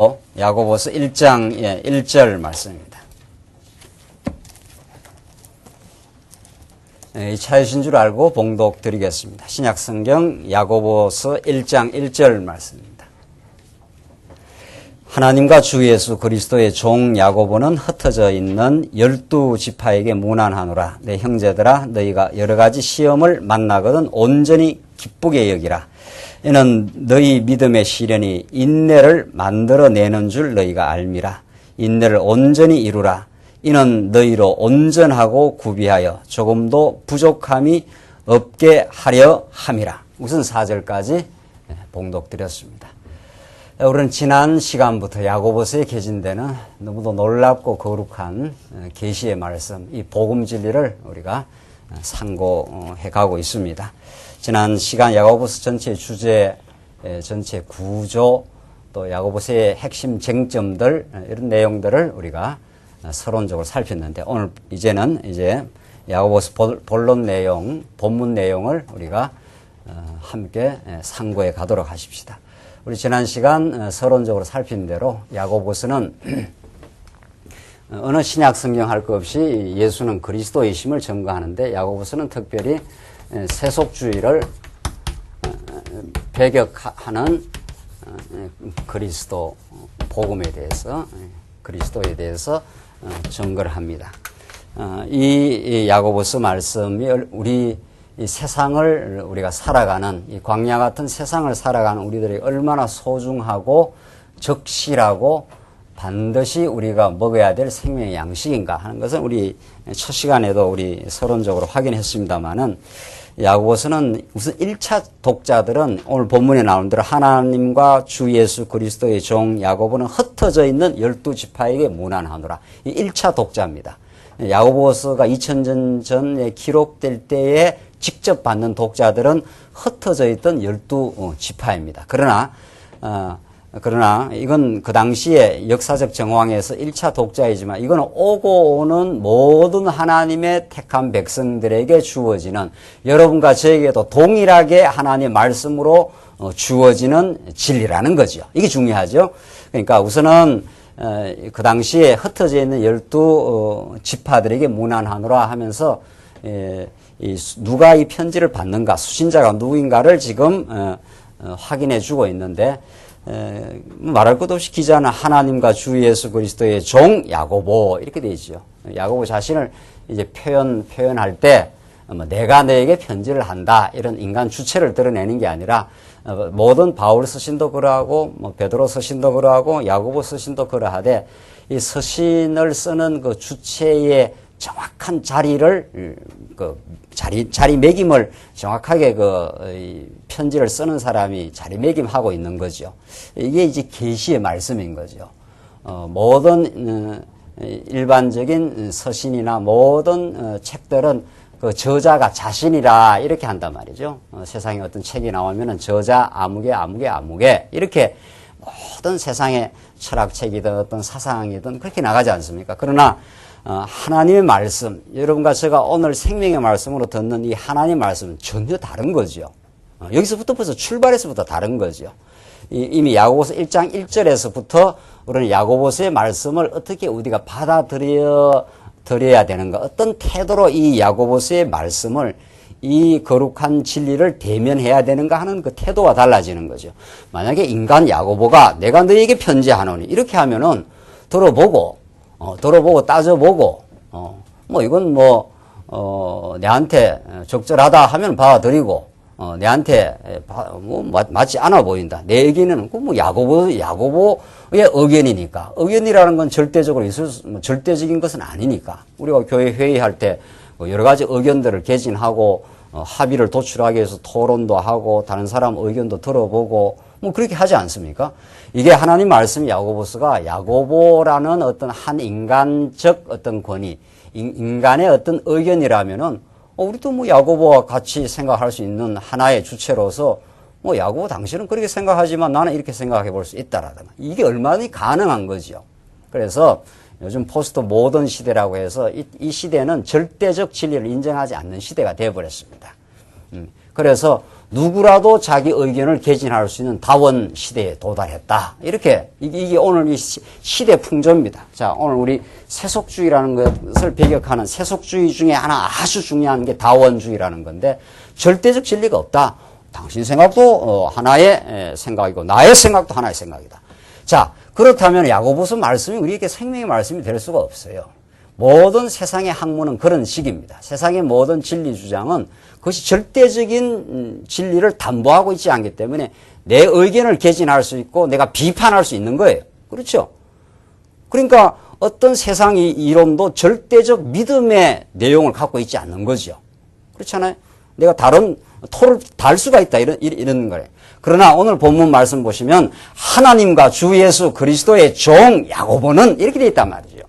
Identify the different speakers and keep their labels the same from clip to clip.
Speaker 1: 야고보서 1장 1절 말씀입니다. 차이신 줄 알고 봉독 드리겠습니다. 신약성경 야고보서 1장 1절 말씀입니다. 하나님과 주 예수 그리스도의 종 야고보는 흩어져 있는 12지파에게 문안하노라. 내 형제들아, 너희가 여러 가지 시험을 만나거든 온전히 기쁘게 여기라. 이는 너희 믿음의 시련이 인내를 만들어내는 줄 너희가 알미라. 인내를 온전히 이루라. 이는 너희로 온전하고 구비하여 조금도 부족함이 없게 하려 함이라. 우선 4절까지 봉독드렸습니다. 우리는 지난 시간부터 야고보서에 개진되는 너무도 놀랍고 거룩한 계시의 말씀, 이 복음 진리를 우리가 상고해 가고 있습니다. 지난 시간 야고보서 전체 주제, 전체 구조, 또 야고보서의 핵심 쟁점들, 이런 내용들을 우리가 서론적으로 살폈는데, 오늘 이제는 야고보서 본론 내용, 본문 내용을 우리가 함께 상고해 가도록 하십시다. 우리 지난 시간 서론적으로 살핀 대로 야고보서는 어느 신약 성경 할 것 없이 예수는 그리스도이심을 증거하는데, 야고보서는 특별히 세속주의를 배격하는 그리스도 복음에 대해서, 그리스도에 대해서 증거를 합니다. 이 야고보서 말씀이 우리 이 세상을 우리가 살아가는, 이 광야 같은 세상을 살아가는 우리들이 얼마나 소중하고 적실하고 반드시 우리가 먹어야 될 생명의 양식인가 하는 것은 우리 첫 시간에도 우리 서론적으로 확인했습니다만은, 야고보서는 우선 1차 독자들은 오늘 본문에 나오는 대로 하나님과 주 예수 그리스도의 종 야고보는 흩어져 있는 12지파에게 문안하노라. 이 1차 독자입니다. 야고보서가 2000년 전에 기록될 때에 직접 받는 독자들은 흩어져 있던 12지파입니다. 그러나 이건 그 당시에 역사적 정황에서 1차 독자이지만, 이건 오고 오는 모든 하나님의 택한 백성들에게 주어지는, 여러분과 저에게도 동일하게 하나님의 말씀으로 주어지는 진리라는 거죠. 이게 중요하죠. 그러니까 우선은 그 당시에 흩어져 있는 12지파들에게 문안하노라 하면서 누가 이 편지를 받는가, 수신자가 누구인가를 지금 확인해 주고 있는데, 말할 것도 없이 기자는 하나님과 주 예수 그리스도의 종 야고보 이렇게 되어 있죠. 야고보 자신을 이제 표현할 때 내가 너에게 편지를 한다, 이런 인간 주체를 드러내는 게 아니라 모든 바울 서신도 그러하고 베드로 서신도 그러하고 야고보 서신도 그러하되, 이 서신을 쓰는 그 주체의 정확한 자리를 자리매김을 정확하게 편지를 쓰는 사람이 자리매김하고 있는 거죠. 이게 이제 계시의 말씀인 거죠. 모든 일반적인 서신이나 모든 책들은 그 저자가 자신이라 이렇게 한단 말이죠. 세상에 어떤 책이 나오면은 저자 아무개 이렇게 모든 세상의 철학책이든 어떤 사상이든 그렇게 나가지 않습니까? 그러나 하나님의 말씀, 여러분과 제가 오늘 생명의 말씀으로 듣는 이 하나님의 말씀은 전혀 다른 거죠. 여기서부터 벌써 출발해서부터 다른 거죠. 이미 야고보서 1장 1절에서부터 우리는 야고보서의 말씀을 어떻게 우리가 받아들여야 되는가, 어떤 태도로 이 야고보서의 말씀을, 이 거룩한 진리를 대면해야 되는가 하는 그 태도가 달라지는 거죠. 만약에 인간 야고보가 내가 너에게 편지하노니 이렇게 하면은 들어보고 따져보고 이건 내한테 적절하다 하면 받아들이고, 내한테 맞지 않아 보인다, 내 얘기는 야고보의 의견이니까, 의견이라는 건 절대적으로 절대적인 것은 아니니까, 우리가 교회 회의할 때 여러 가지 의견들을 개진하고 합의를 도출하기 위해서 토론도 하고 다른 사람 의견도 들어보고 그렇게 하지 않습니까? 이게 하나님 말씀 야고보서가 야고보라는 어떤 한 인간적 어떤 권위, 인간의 어떤 의견이라면은 우리도 야고보와 같이 생각할 수 있는 하나의 주체로서 야고보 당신은 그렇게 생각하지만 나는 이렇게 생각해 볼 수 있다라든가, 이게 얼마나 가능한 거죠. 그래서 요즘 포스트 모던 시대라고 해서 이 시대는 절대적 진리를 인정하지 않는 시대가 되어버렸습니다. 그래서 누구라도 자기 의견을 개진할 수 있는 다원 시대에 도달했다. 이렇게 이게 오늘 이 시대 풍조입니다. 자, 오늘 우리 세속주의라는 것을 배격하는 세속주의 중에 하나 아주 중요한 게 다원주의라는 건데 절대적 진리가 없다. 당신 생각도 하나의 생각이고 나의 생각도 하나의 생각이다. 자, 그렇다면 야고보서 말씀이 우리에게 생명의 말씀이 될 수가 없어요. 모든 세상의 학문은 그런 식입니다. 세상의 모든 진리 주장은 그것이 절대적인 진리를 담보하고 있지 않기 때문에 내 의견을 개진할 수 있고 내가 비판할 수 있는 거예요. 그렇죠? 그러니까 어떤 세상의 이론도 절대적 믿음의 내용을 갖고 있지 않는 거죠. 그렇잖아요? 내가 다른 토를 달 수가 있다. 이런 거예요. 그러나 오늘 본문 말씀 보시면 하나님과 주 예수 그리스도의 종 야고보는 이렇게 되어 있단 말이죠.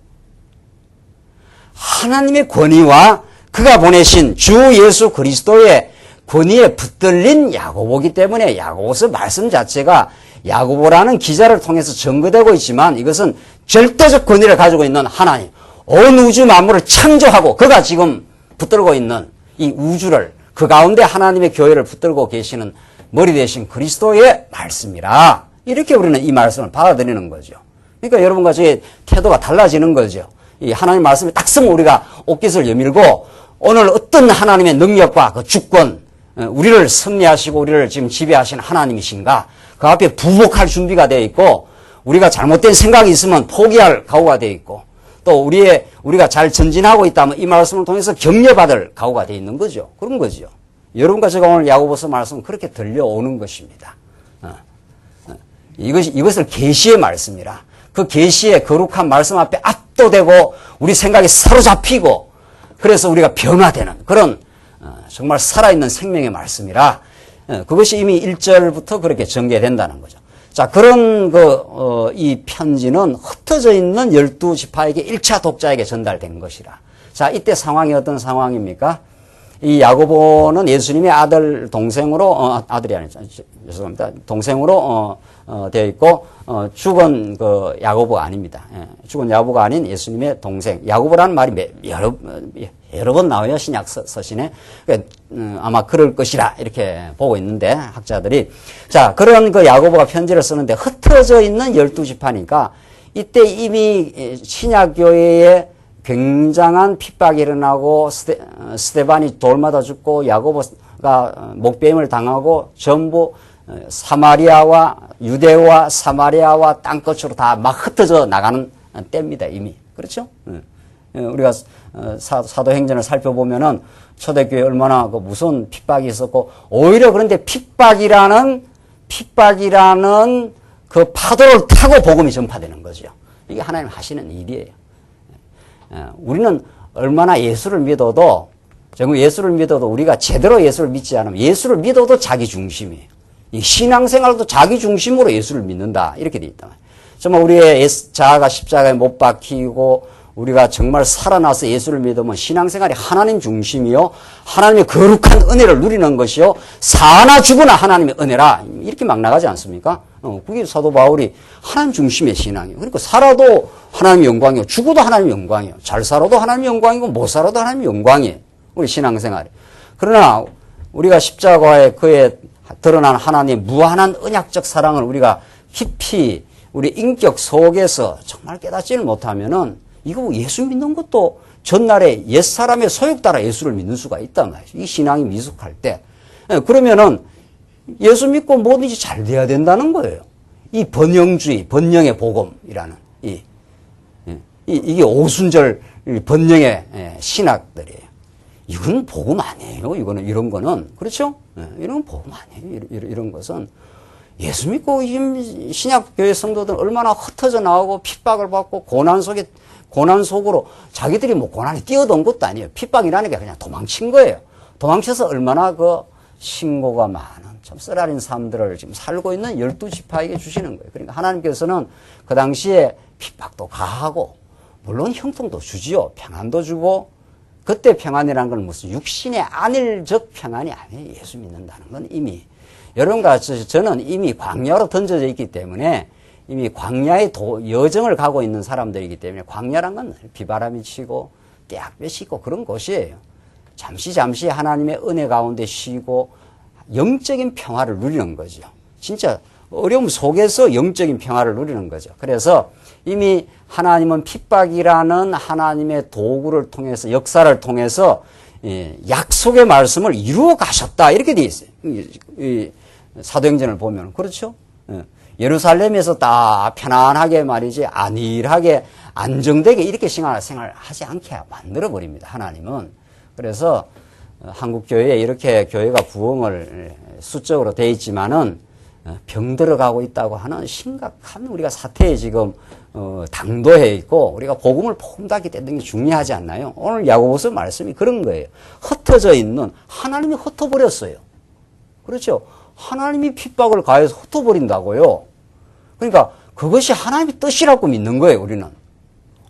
Speaker 1: 하나님의 권위와 그가 보내신 주 예수 그리스도의 권위에 붙들린 야고보이기 때문에 야고보서 말씀 자체가 야고보라는 기자를 통해서 증거되고 있지만 이것은 절대적 권위를 가지고 있는 하나님, 온 우주 만물을 창조하고 그가 지금 붙들고 있는 이 우주를 그 가운데 하나님의 교회를 붙들고 계시는 머리 대신 그리스도의 말씀이라 이렇게 우리는 이 말씀을 받아들이는 거죠. 그러니까 여러분과 저의 태도가 달라지는 거죠. 이 하나님 말씀이 딱 쓰면 우리가 옷깃을 여밀고 오늘 어떤 하나님의 능력과 그 주권, 우리를 섭리하시고 우리를 지금 지배하시는 하나님이신가 그 앞에 부복할 준비가 되어 있고 우리가 잘못된 생각이 있으면 포기할 각오가 되어 있고 또 우리가 잘 전진하고 있다면 이 말씀을 통해서 격려받을 각오가 되어 있는 거죠. 그런 거죠. 여러분과 제가 오늘 야고보서 말씀은 그렇게 들려오는 것입니다. 이것을 계시의 말씀이라 그 계시의 거룩한 말씀 앞에 압도되고 우리 생각이 사로잡히고 그래서 우리가 변화되는 그런 정말 살아있는 생명의 말씀이라 그것이 이미 1절부터 그렇게 전개된다는 거죠. 자, 그런 이 편지는 흩어져 있는 12지파에게 1차 독자에게 전달된 것이라. 자, 이때 상황이 어떤 상황입니까? 이 야고보는 예수님의 아들 동생으로 아들이 아니죠. 죄송합니다. 동생으로 되어 있고 죽은 그 야고보가 아닙니다. 죽은 야고보가 아닌 예수님의 동생. 야고보라는 말이 여러 번 나와요. 신약 서신에. 아마 그럴 것이라 이렇게 보고 있는데 학자들이 자, 그런 그 야고보가 편지를 쓰는데 흩어져 있는 12지파니까 이때 이미 신약 교회에 굉장한 핍박이 일어나고 스데반이 돌 맞아 죽고 야고보가 목배임을 당하고 전부 사마리아와 유대와 사마리아와 땅끝으로 다 막 흩어져 나가는 때입니다. 이미. 그렇죠? 우리가 사도행전을 살펴보면은 초대교회 얼마나 그 무서운 핍박이 있었고 오히려 그런데 핍박이라는 그 파도를 타고 복음이 전파되는 거죠. 이게 하나님 하시는 일이에요. 우리는 얼마나 예수를 믿어도 정말 예수를 믿어도 우리가 제대로 예수를 믿지 않으면 예수를 믿어도 자기 중심이에요. 이 신앙생활도 자기 중심으로 예수를 믿는다 이렇게 돼 있다. 정말 우리의 자아가 십자가에 못 박히고 우리가 정말 살아나서 예수를 믿으면 신앙생활이 하나님 중심이요 하나님의 거룩한 은혜를 누리는 것이요 사나 죽으나 하나님의 은혜라 이렇게 막 나가지 않습니까? 그게 사도 바울이 하나님 중심의 신앙이에요. 그러니까 살아도 하나님의 영광이요 죽어도 하나님의 영광이요 잘 살아도 하나님의 영광이고 못 살아도 하나님의 영광이에요. 우리 신앙생활이. 그러나 우리가 십자가에 그에 드러난 하나님의 무한한 언약적 사랑을 우리가 깊이 우리 인격 속에서 정말 깨닫지를 못하면은 이거 예수 믿는 것도 전날에 옛사람의 소욕 따라 예수를 믿는 수가 있단 말이죠. 이 신앙이 미숙할 때. 그러면은 예수 믿고 뭐든지 잘 돼야 된다는 거예요. 이 번영주의, 번영의 복음이라는 이게 오순절 번영의 신학들이에요. 이건 복음 아니에요. 이런 거는. 그렇죠? 이런 건 복음 아니에요. 이런 것은. 예수 믿고 신약교회 성도들은 얼마나 흩어져 나오고 핍박을 받고 고난 속으로 자기들이 뭐 고난에 뛰어든 것도 아니에요. 핍박이라는 게 그냥 도망친 거예요. 도망쳐서 얼마나 그 신고가 많은 참 쓰라린 삶들을 지금 살고 있는 12지파에게 주시는 거예요. 그러니까 하나님께서는 그 당시에 핍박도 가하고 물론 형통도 주지요. 평안도 주고 그때 평안이라는 건 무슨 육신의 안일적 평안이 아니에요. 예수 믿는다는 건 이미 여러분과 저는 이미 광야로 던져져 있기 때문에 이미 광야의 여정을 가고 있는 사람들이기 때문에 광야란 건 비바람이 치고 떼약볕이 있고 그런 곳이에요. 잠시 하나님의 은혜 가운데 쉬고 영적인 평화를 누리는 거죠. 진짜 어려움 속에서 영적인 평화를 누리는 거죠. 그래서 이미 하나님은 핍박이라는 하나님의 도구를 통해서 역사를 통해서 약속의 말씀을 이루어 가셨다 이렇게 돼 있어요. 이 사도행전을 보면 그렇죠. 예루살렘에서 딱 편안하게 말이지 안일하게 안정되게 이렇게 생활하지 않게 만들어 버립니다. 하나님은. 그래서 한국 교회에 이렇게 교회가 부흥을 수적으로 돼 있지만은 병 들어가고 있다고 하는 심각한 우리가 사태에 지금 당도해 있고 우리가 복음을 폼닿게 되는 게 중요하지 않나요? 오늘 야고보서 말씀이 그런 거예요. 흩어져 있는 하나님이 흩어버렸어요. 그렇죠? 하나님이 핍박을 가해서 흩어버린다고요. 그러니까 그것이 하나님의 뜻이라고 믿는 거예요. 우리는.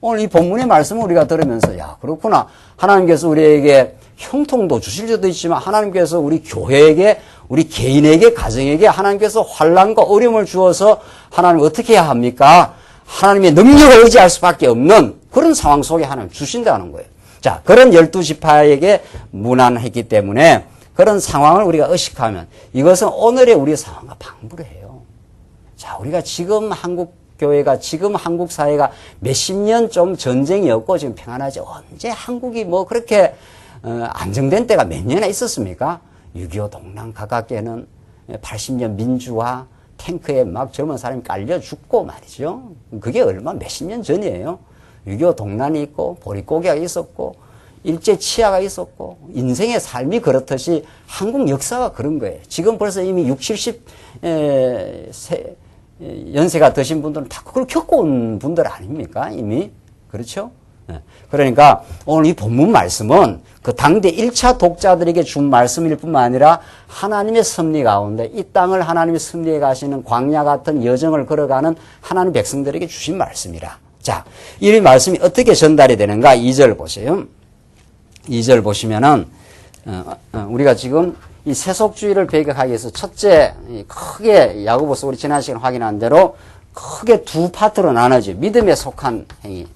Speaker 1: 오늘 이 본문의 말씀을 우리가 들으면서 야 그렇구나. 하나님께서 우리에게 형통도 주실 수도 있지만 하나님께서 우리 교회에게 우리 개인에게 가정에게 하나님께서 환난과 어려움을 주어서 하나님 어떻게 해야 합니까? 하나님의 능력을 의지할 수밖에 없는 그런 상황 속에 하나님 주신다는 거예요. 자, 그런 12지파에게 무난했기 때문에 그런 상황을 우리가 의식하면 이것은 오늘의 우리 상황과 방불해요. 자, 우리가 지금 한국 교회가 지금 한국 사회가 몇십 년 좀 전쟁이 없고 지금 평안하지 언제 한국이 뭐 그렇게 안정된 때가 몇 년이나 있었습니까? 6.25 동란 가깝게는 80년 민주화 탱크에 막 젊은 사람이 깔려 죽고 말이죠. 그게 얼마 몇십 년 전이에요. 6.25 동란이 있고 보릿고개가 있었고 일제 치하가 있었고 인생의 삶이 그렇듯이 한국 역사가 그런 거예요. 지금 벌써 이미 60, 70 연세가 드신 분들은 다 그걸 겪어온 분들 아닙니까? 이미. 그렇죠? 그러니까 오늘 이 본문 말씀은 그 당대 1차 독자들에게 준 말씀일 뿐만 아니라 하나님의 섭리 가운데 이 땅을 하나님의 섭리해 가시는 광야 같은 여정을 걸어가는 하나님 백성들에게 주신 말씀이라. 자, 이 말씀이 어떻게 전달이 되는가? 2절 보세요. 2절 보시면은 우리가 지금 이 세속주의를 배격하기 위해서 첫째 크게 야고보서 우리 지난 시간에 확인한 대로 크게 두 파트로 나눠져. 믿음에 속한 행위.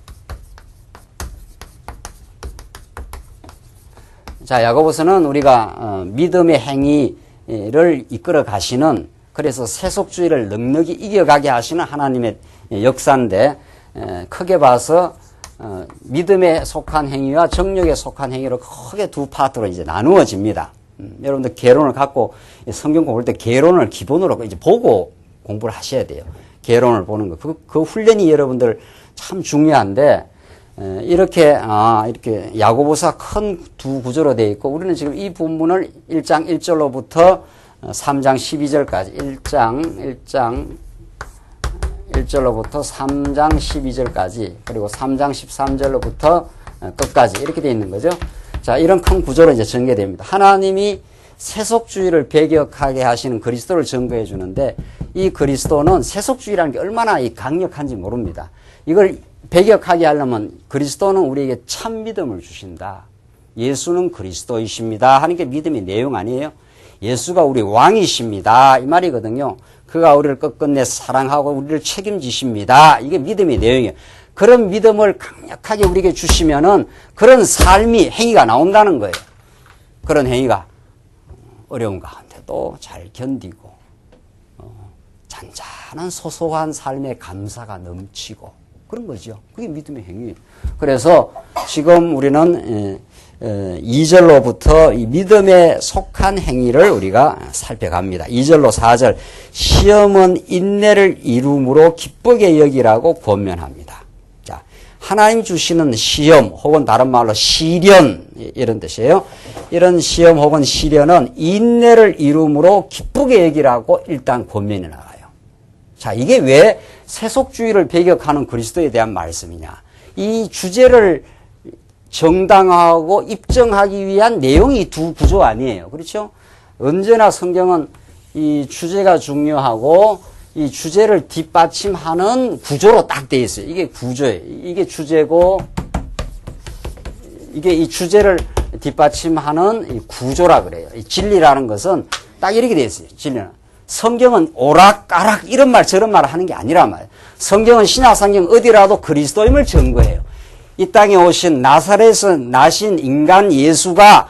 Speaker 1: 자, 야고보서는 우리가 믿음의 행위를 이끌어 가시는 그래서 세속주의를 넉넉히 이겨가게 하시는 하나님의 역사인데 크게 봐서 믿음에 속한 행위와 정욕에 속한 행위로 크게 두 파트로 이제 나누어집니다. 여러분들 개론을 갖고 성경 공부할 때 개론을 기본으로 이제 보고 공부를 하셔야 돼요. 개론을 보는 거. 그 훈련이 여러분들 참 중요한데 이렇게 야고보서 큰 두 구조로 되어 있고 우리는 지금 이 본문을 1장 1절로부터 3장 12절까지 1장 1절로부터 3장 12절까지 그리고 3장 13절로부터 끝까지 이렇게 되어 있는 거죠. 자, 이런 큰 구조로 이제 전개됩니다. 하나님이 세속주의를 배격하게 하시는 그리스도를 증거해 주는데 이 그리스도는 세속주의라는 게 얼마나 강력한지 모릅니다. 이걸 배격하게 하려면 그리스도는 우리에게 참 믿음을 주신다. 예수는 그리스도이십니다 하는 게 믿음의 내용 아니에요? 예수가 우리 왕이십니다. 이 말이거든요. 그가 우리를 끝끝내 사랑하고 우리를 책임지십니다. 이게 믿음의 내용이에요. 그런 믿음을 강력하게 우리에게 주시면은 그런 삶이 행위가 나온다는 거예요. 그런 행위가 어려운 가운데도 잘 견디고 잔잔한 소소한 삶의 감사가 넘치고 그런 거죠. 그게 믿음의 행위예요. 그래서 지금 우리는 2절로부터 이 믿음에 속한 행위를 우리가 살펴갑니다. 2절로 4절 시험은 인내를 이룸으로 기쁘게 여기라고 권면합니다. 자, 하나님 주시는 시험 혹은 다른 말로 시련 이런 뜻이에요. 이런 시험 혹은 시련은 인내를 이룸으로 기쁘게 여기라고 일단 권면이 나와요. 자, 이게 왜 세속주의를 배격하는 그리스도에 대한 말씀이냐. 이 주제를 정당화하고 입증하기 위한 내용이 두 구조 아니에요. 그렇죠? 언제나 성경은 이 주제가 중요하고 이 주제를 뒷받침하는 구조로 딱 돼 있어요. 이게 구조예요. 이게 주제고 이게 이 주제를 뒷받침하는 이 구조라 그래요. 이 진리라는 것은 딱 이렇게 돼 있어요. 진리는. 성경은 오락가락 이런 말 저런 말 하는 게 아니란 말이에요. 성경은 신약성경 어디라도 그리스도임을 증거해요. 이 땅에 오신 나사렛에서 나신 인간 예수가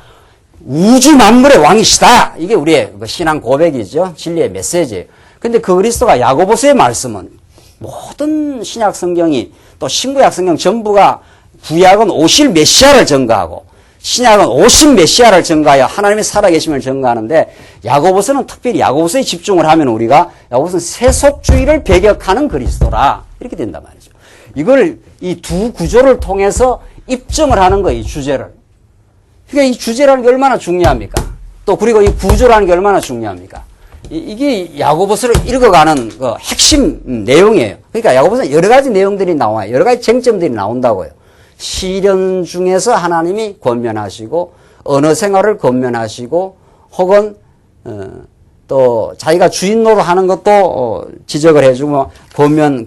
Speaker 1: 우주 만물의 왕이시다. 이게 우리의 신앙 고백이죠. 진리의 메시지예요. 근데 그 그리스도가 야고보서의 말씀은 모든 신약 성경이 또 신구약 성경 전부가 구약은 오실 메시아를 증거하고 신약은 오신 메시아를 증거하여 하나님의 살아계심을 증거하는데 야고보서는 특별히 야고보서에 집중을 하면 우리가 야고보서는 세속주의를 배격하는 그리스도라 이렇게 된단 말이죠. 이걸 이 두 구조를 통해서 입증을 하는 거예요. 이 주제를. 그러니까 이 주제라는 게 얼마나 중요합니까? 또 그리고 이 구조라는 게 얼마나 중요합니까? 이게 야고보서를 읽어가는 그 핵심 내용이에요. 그러니까 야고보서는 여러 가지 내용들이 나와요. 여러 가지 쟁점들이 나온다고요. 시련 중에서 하나님이 권면하시고 언어 생활을 권면하시고 혹은 또 자기가 주인 노릇하는 것도 지적을 해주고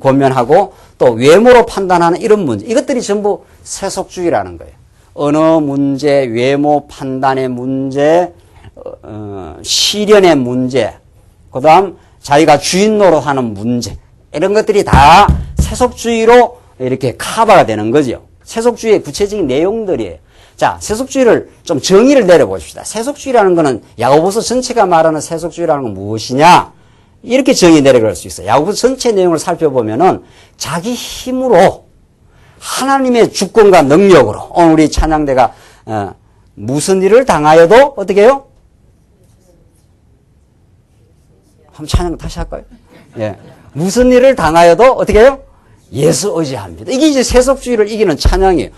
Speaker 1: 권면하고 또 외모로 판단하는 이런 문제 이것들이 전부 세속주의라는 거예요. 언어 문제, 외모 판단의 문제, 시련의 문제, 그 다음 자기가 주인 노릇하는 문제 이런 것들이 다 세속주의로 이렇게 커버가 되는 거죠. 세속주의의 구체적인 내용들이에요. 자, 세속주의를 좀 정의를 내려봅시다. 세속주의라는 것은 야고보서 전체가 말하는 세속주의라는 건 무엇이냐? 이렇게 정의 내려갈 수 있어요. 야고보서 전체 내용을 살펴보면은 자기 힘으로 하나님의 주권과 능력으로 오늘 우리 찬양대가 무슨 일을 당하여도 어떻게 해요? 한번 찬양 다시 할까요? 예. 무슨 일을 당하여도 어떻게 해요? 예수 의지합니다. 이게 이제 세속주의를 이기는 찬양이에요.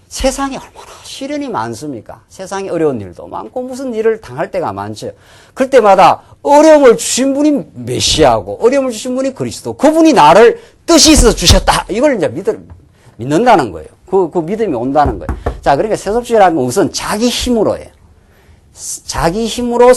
Speaker 1: 세상에 얼마나 시련이 많습니까? 세상에 어려운 일도 많고 무슨 일을 당할 때가 많죠. 그럴 때마다 어려움을 주신 분이 메시아고 어려움을 주신 분이 그리스도. 그분이 나를 뜻이 있어서 주셨다. 이걸 이제 믿는다는 거예요. 그 믿음이 온다는 거예요. 자, 그러니까 세속주의라는 건 우선 자기 힘으로 해요. 자기 힘으로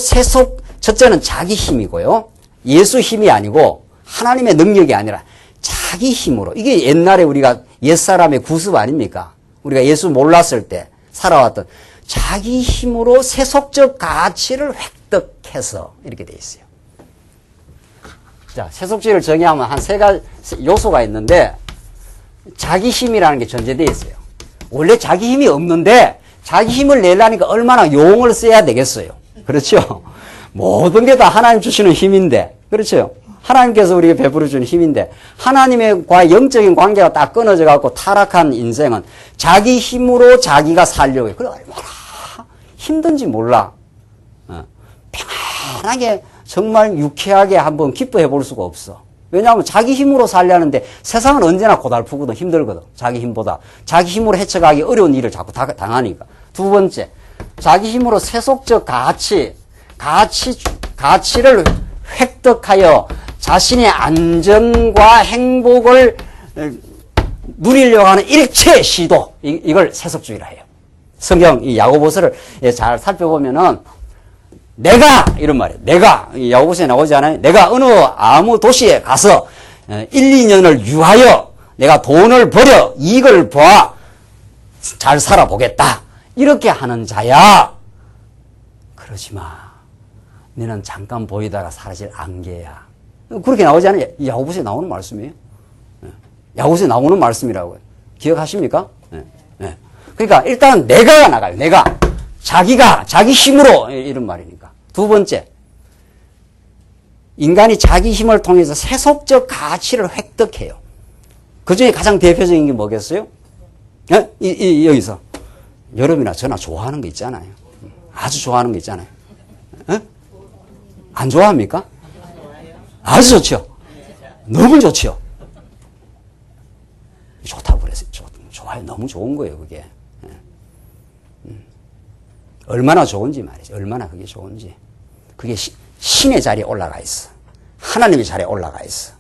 Speaker 1: 첫째는 자기 힘이고요. 예수 힘이 아니고 하나님의 능력이 아니라 자기 힘으로. 이게 옛날에 우리가 옛사람의 구습 아닙니까? 우리가 예수 몰랐을 때 살아왔던 자기 힘으로 세속적 가치를 획득해서 이렇게 돼 있어요. 자, 세속주의를 정의하면 한 세 가지 요소가 있는데 자기 힘이라는 게 전제되어 있어요. 원래 자기 힘이 없는데 자기 힘을 내려니까 얼마나 용을 써야 되겠어요. 그렇죠? 모든 게 다 하나님 주시는 힘인데 그렇죠? 하나님께서 우리에게 베풀어 주는 힘인데 하나님과 영적인 관계가 딱 끊어져 갖고 타락한 인생은 자기 힘으로 자기가 살려고 해요. 그래 얼마나 힘든지 몰라. 편하게 정말 유쾌하게 한번 기뻐해 볼 수가 없어. 왜냐하면 자기 힘으로 살려는데 세상은 언제나 고달프거든. 힘들거든. 자기 힘보다. 자기 힘으로 헤쳐가기 어려운 일을 자꾸 당하니까. 두 번째, 자기 힘으로 세속적 가치를 획득하여 자신의 안전과 행복을 누리려고 하는 일체 시도, 이걸 세속주의라 해요. 성경 이 야고보서를 잘 살펴보면은 내가 이런 말이에요. 내가 야고보서에 나오지 않아요? 내가 아무 도시에 가서 1, 2년을 유하여 내가 돈을 벌여 이익을 보아 잘 살아보겠다. 이렇게 하는 자야. 그러지 마. 너는 잠깐 보이다가 사라질 안개야. 그렇게 나오지 않아요? 야고보서에 나오는 말씀이에요. 야고보서에 나오는 말씀이라고요. 기억하십니까? 네. 그러니까 일단 내가 나가요. 내가. 자기 힘으로 이런 말이니까. 두 번째. 인간이 자기 힘을 통해서 세속적 가치를 획득해요. 그 중에 가장 대표적인 게 뭐겠어요? 여기서. 여러분이나 저나 좋아하는 거 있잖아요. 아주 좋아하는 거 있잖아요. 안 좋아합니까? 아주 좋죠. 너무 좋죠. 좋다고 그랬어요. 좋아요. 너무 좋은 거예요, 그게. 얼마나 좋은지 말이죠. 얼마나 그게 좋은지. 그게 신의 자리에 올라가 있어. 하나님의 자리에 올라가 있어.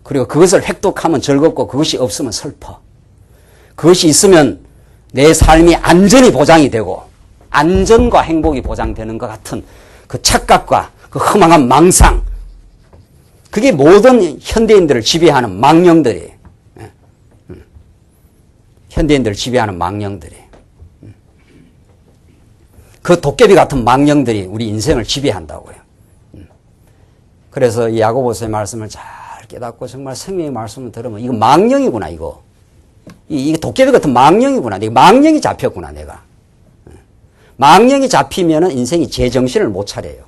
Speaker 1: 그리고 그것을 획득하면 즐겁고 그것이 없으면 슬퍼. 그것이 있으면 내 삶이 안전이 보장이 되고 안전과 행복이 보장되는 것 같은 그 착각과 그 허망한 망상. 그게 모든 현대인들을 지배하는 망령들이에요. 현대인들을 지배하는 망령들이에요. 그 도깨비 같은 망령들이 우리 인생을 지배한다고요. 그래서 이 야고보서의 말씀을 잘 깨닫고 정말 성령의 말씀을 들으면 이거 망령이구나 이거 도깨비 같은 망령이구나. 내가 망령이 잡혔구나 내가. 망령이 잡히면은 인생이 제정신을 못 차려요.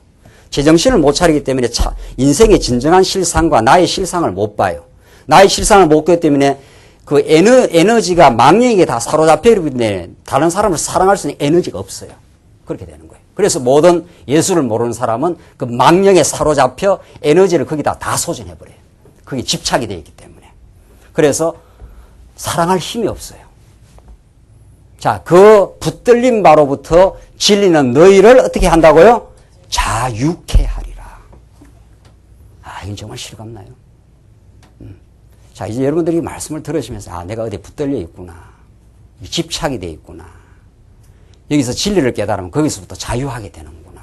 Speaker 1: 제정신을 못 차리기 때문에 인생의 진정한 실상과 나의 실상을 못 봐요. 나의 실상을 못 보기 때문에 그 에너지가 망령에게 다 사로잡혀 있기 때문에 다른 사람을 사랑할 수 있는 에너지가 없어요. 그렇게 되는 거예요. 그래서 모든 예수를 모르는 사람은 그 망령에 사로잡혀 에너지를 거기다 다 소진해버려요. 그게 집착이 되어 있기 때문에. 그래서 사랑할 힘이 없어요. 자, 그 붙들림 바로부터 진리는 너희를 어떻게 한다고요? 자유케 하리라. 아, 이건 정말 실감나요. 자, 이제 여러분들이 말씀을 들으시면서, 아, 내가 어디 붙들려 있구나. 집착이 돼 있구나. 여기서 진리를 깨달으면 거기서부터 자유하게 되는구나.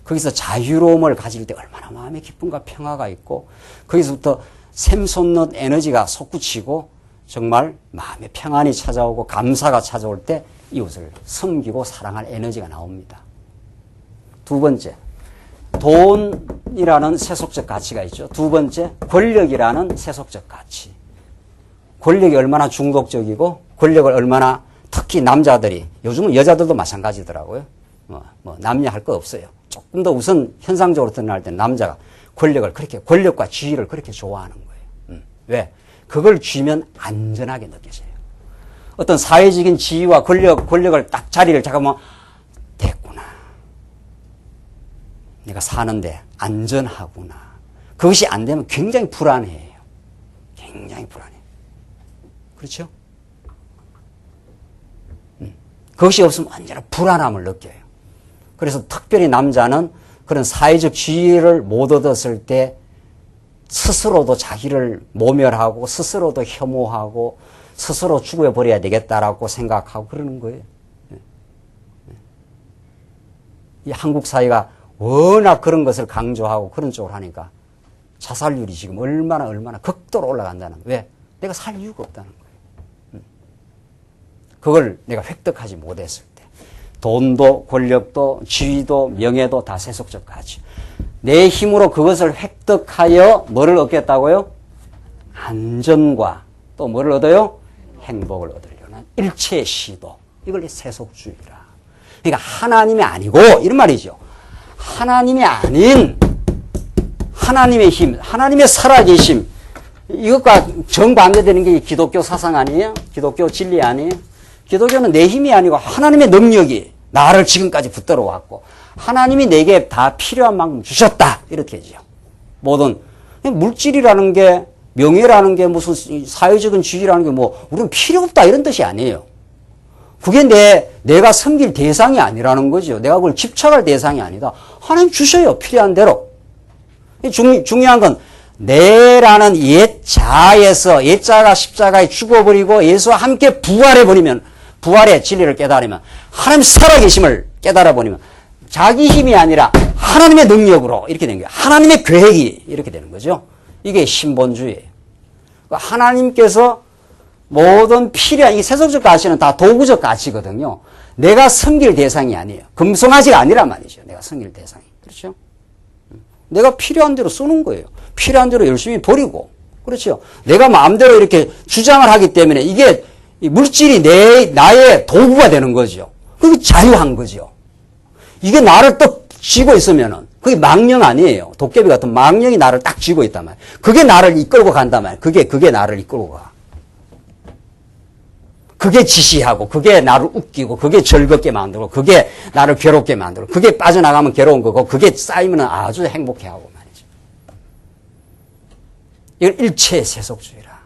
Speaker 1: 거기서 자유로움을 가질 때 얼마나 마음의 기쁨과 평화가 있고, 거기서부터 샘솟는 에너지가 솟구치고, 정말 마음의 평안이 찾아오고, 감사가 찾아올 때 이웃을 섬기고 사랑할 에너지가 나옵니다. 두 번째, 돈이라는 세속적 가치가 있죠. 두 번째, 권력이라는 세속적 가치. 권력이 얼마나 중독적이고 권력을 얼마나 특히 남자들이, 요즘은 여자들도 마찬가지더라고요. 남녀 할 거 없어요. 조금 더 우선 현상적으로 드러날 때는 남자가 권력과 지위를 그렇게 좋아하는 거예요. 왜? 그걸 쥐면 안전하게 느껴져요. 어떤 사회적인 지위와 권력을 딱 자리를 잡으면 됐구나. 내가 사는데 안전하구나. 그것이 안 되면 굉장히 불안해요. 굉장히 불안해요. 그렇죠? 그것이 없으면 언제나 불안함을 느껴요. 그래서 특별히 남자는 그런 사회적 지위를 못 얻었을 때 스스로도 자기를 모멸하고 스스로도 혐오하고 스스로 죽어버려야 되겠다라고 생각하고 그러는 거예요. 이 한국 사회가 워낙 그런 것을 강조하고 그런 쪽으로 하니까 자살률이 지금 얼마나 극도로 올라간다는 거예요. 왜? 내가 살 이유가 없다는 거예요. 그걸 내가 획득하지 못했을 때. 돈도 권력도 지위도 명예도 다 세속적 가치. 내 힘으로 그것을 획득하여 뭐를 얻겠다고요? 안전과 또 뭐를 얻어요? 행복을 얻으려는 일체의 시도. 이걸 세속주의라. 그러니까 하나님이 아니고 이런 말이죠. 하나님이 아닌 하나님의 힘, 하나님의 살아계심, 이것과 정반대되는 게 기독교 사상 아니에요? 기독교 진리 아니에요? 기독교는 내 힘이 아니고 하나님의 능력이 나를 지금까지 붙들어 왔고 하나님이 내게 다 필요한 만큼 주셨다. 이렇게 하죠. 모든 물질이라는 게, 명예라는 게, 무슨 사회적인 지위라는 게 우리는 필요 없다 이런 뜻이 아니에요. 그게 내가 섬길 대상이 아니라는 거죠. 내가 그걸 집착할 대상이 아니다. 하나님 주셔요. 필요한 대로. 중요한 건 내라는 옛자에서, 옛자가 십자가에 죽어버리고 예수와 함께 부활해버리면, 부활의 진리를 깨달으면, 하나님 살아계심을 깨달아버리면 자기 힘이 아니라 하나님의 능력으로 이렇게 된 거예요. 하나님의 계획이 이렇게 되는 거죠. 이게 신본주의예요. 하나님께서 모든 필요한 이 세속적 가치는 다 도구적 가치거든요. 내가 섬길 대상이 아니에요. 금송아지가 아니란 말이죠. 내가 섬길 대상이. 그렇죠? 내가 필요한 대로 쓰는 거예요. 필요한 대로 열심히 버리고. 그렇죠? 내가 마음대로 이렇게 주장을 하기 때문에 이게 물질이 나의 도구가 되는 거죠. 그게 자유한 거죠. 이게 나를 또 쥐고 있으면은 그게 망령 아니에요. 도깨비 같은 망령이 나를 딱 쥐고 있단 말이에요. 그게 나를 이끌고 간단 말이에요. 그게 나를 이끌고 가. 그게 지시하고, 그게 나를 웃기고, 그게 즐겁게 만들고, 그게 나를 괴롭게 만들고, 그게 빠져나가면 괴로운 거고, 그게 쌓이면 아주 행복해 하고 말이죠. 이건 일체의 세속주의라.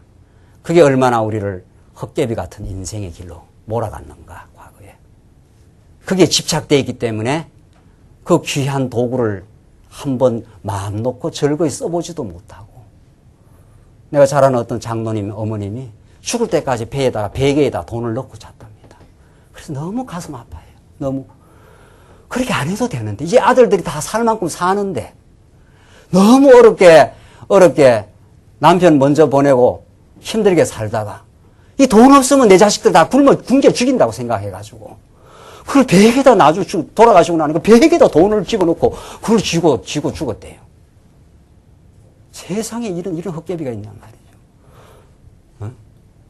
Speaker 1: 그게 얼마나 우리를 헛개비 같은 인생의 길로 몰아갔는가, 과거에. 그게 집착되어 있기 때문에 그 귀한 도구를 한번 마음 놓고 즐거이 써보지도 못하고. 내가 잘 아는 어떤 장로님, 어머님이 죽을 때까지 베개에다 돈을 넣고 잤답니다. 그래서 너무 가슴 아파요. 너무. 그렇게 안 해도 되는데. 이제 아들들이 다 살 만큼 사는데. 너무 어렵게 남편 먼저 보내고 힘들게 살다가 이 돈 없으면 내 자식들 다 굶겨 죽인다고 생각해가지고. 그걸 베개에다 돌아가시고 나니까 베개에다 돈을 집어넣고 그걸 쥐고 죽었대요. 세상에 이런 헛개비가 있냔 말이에요.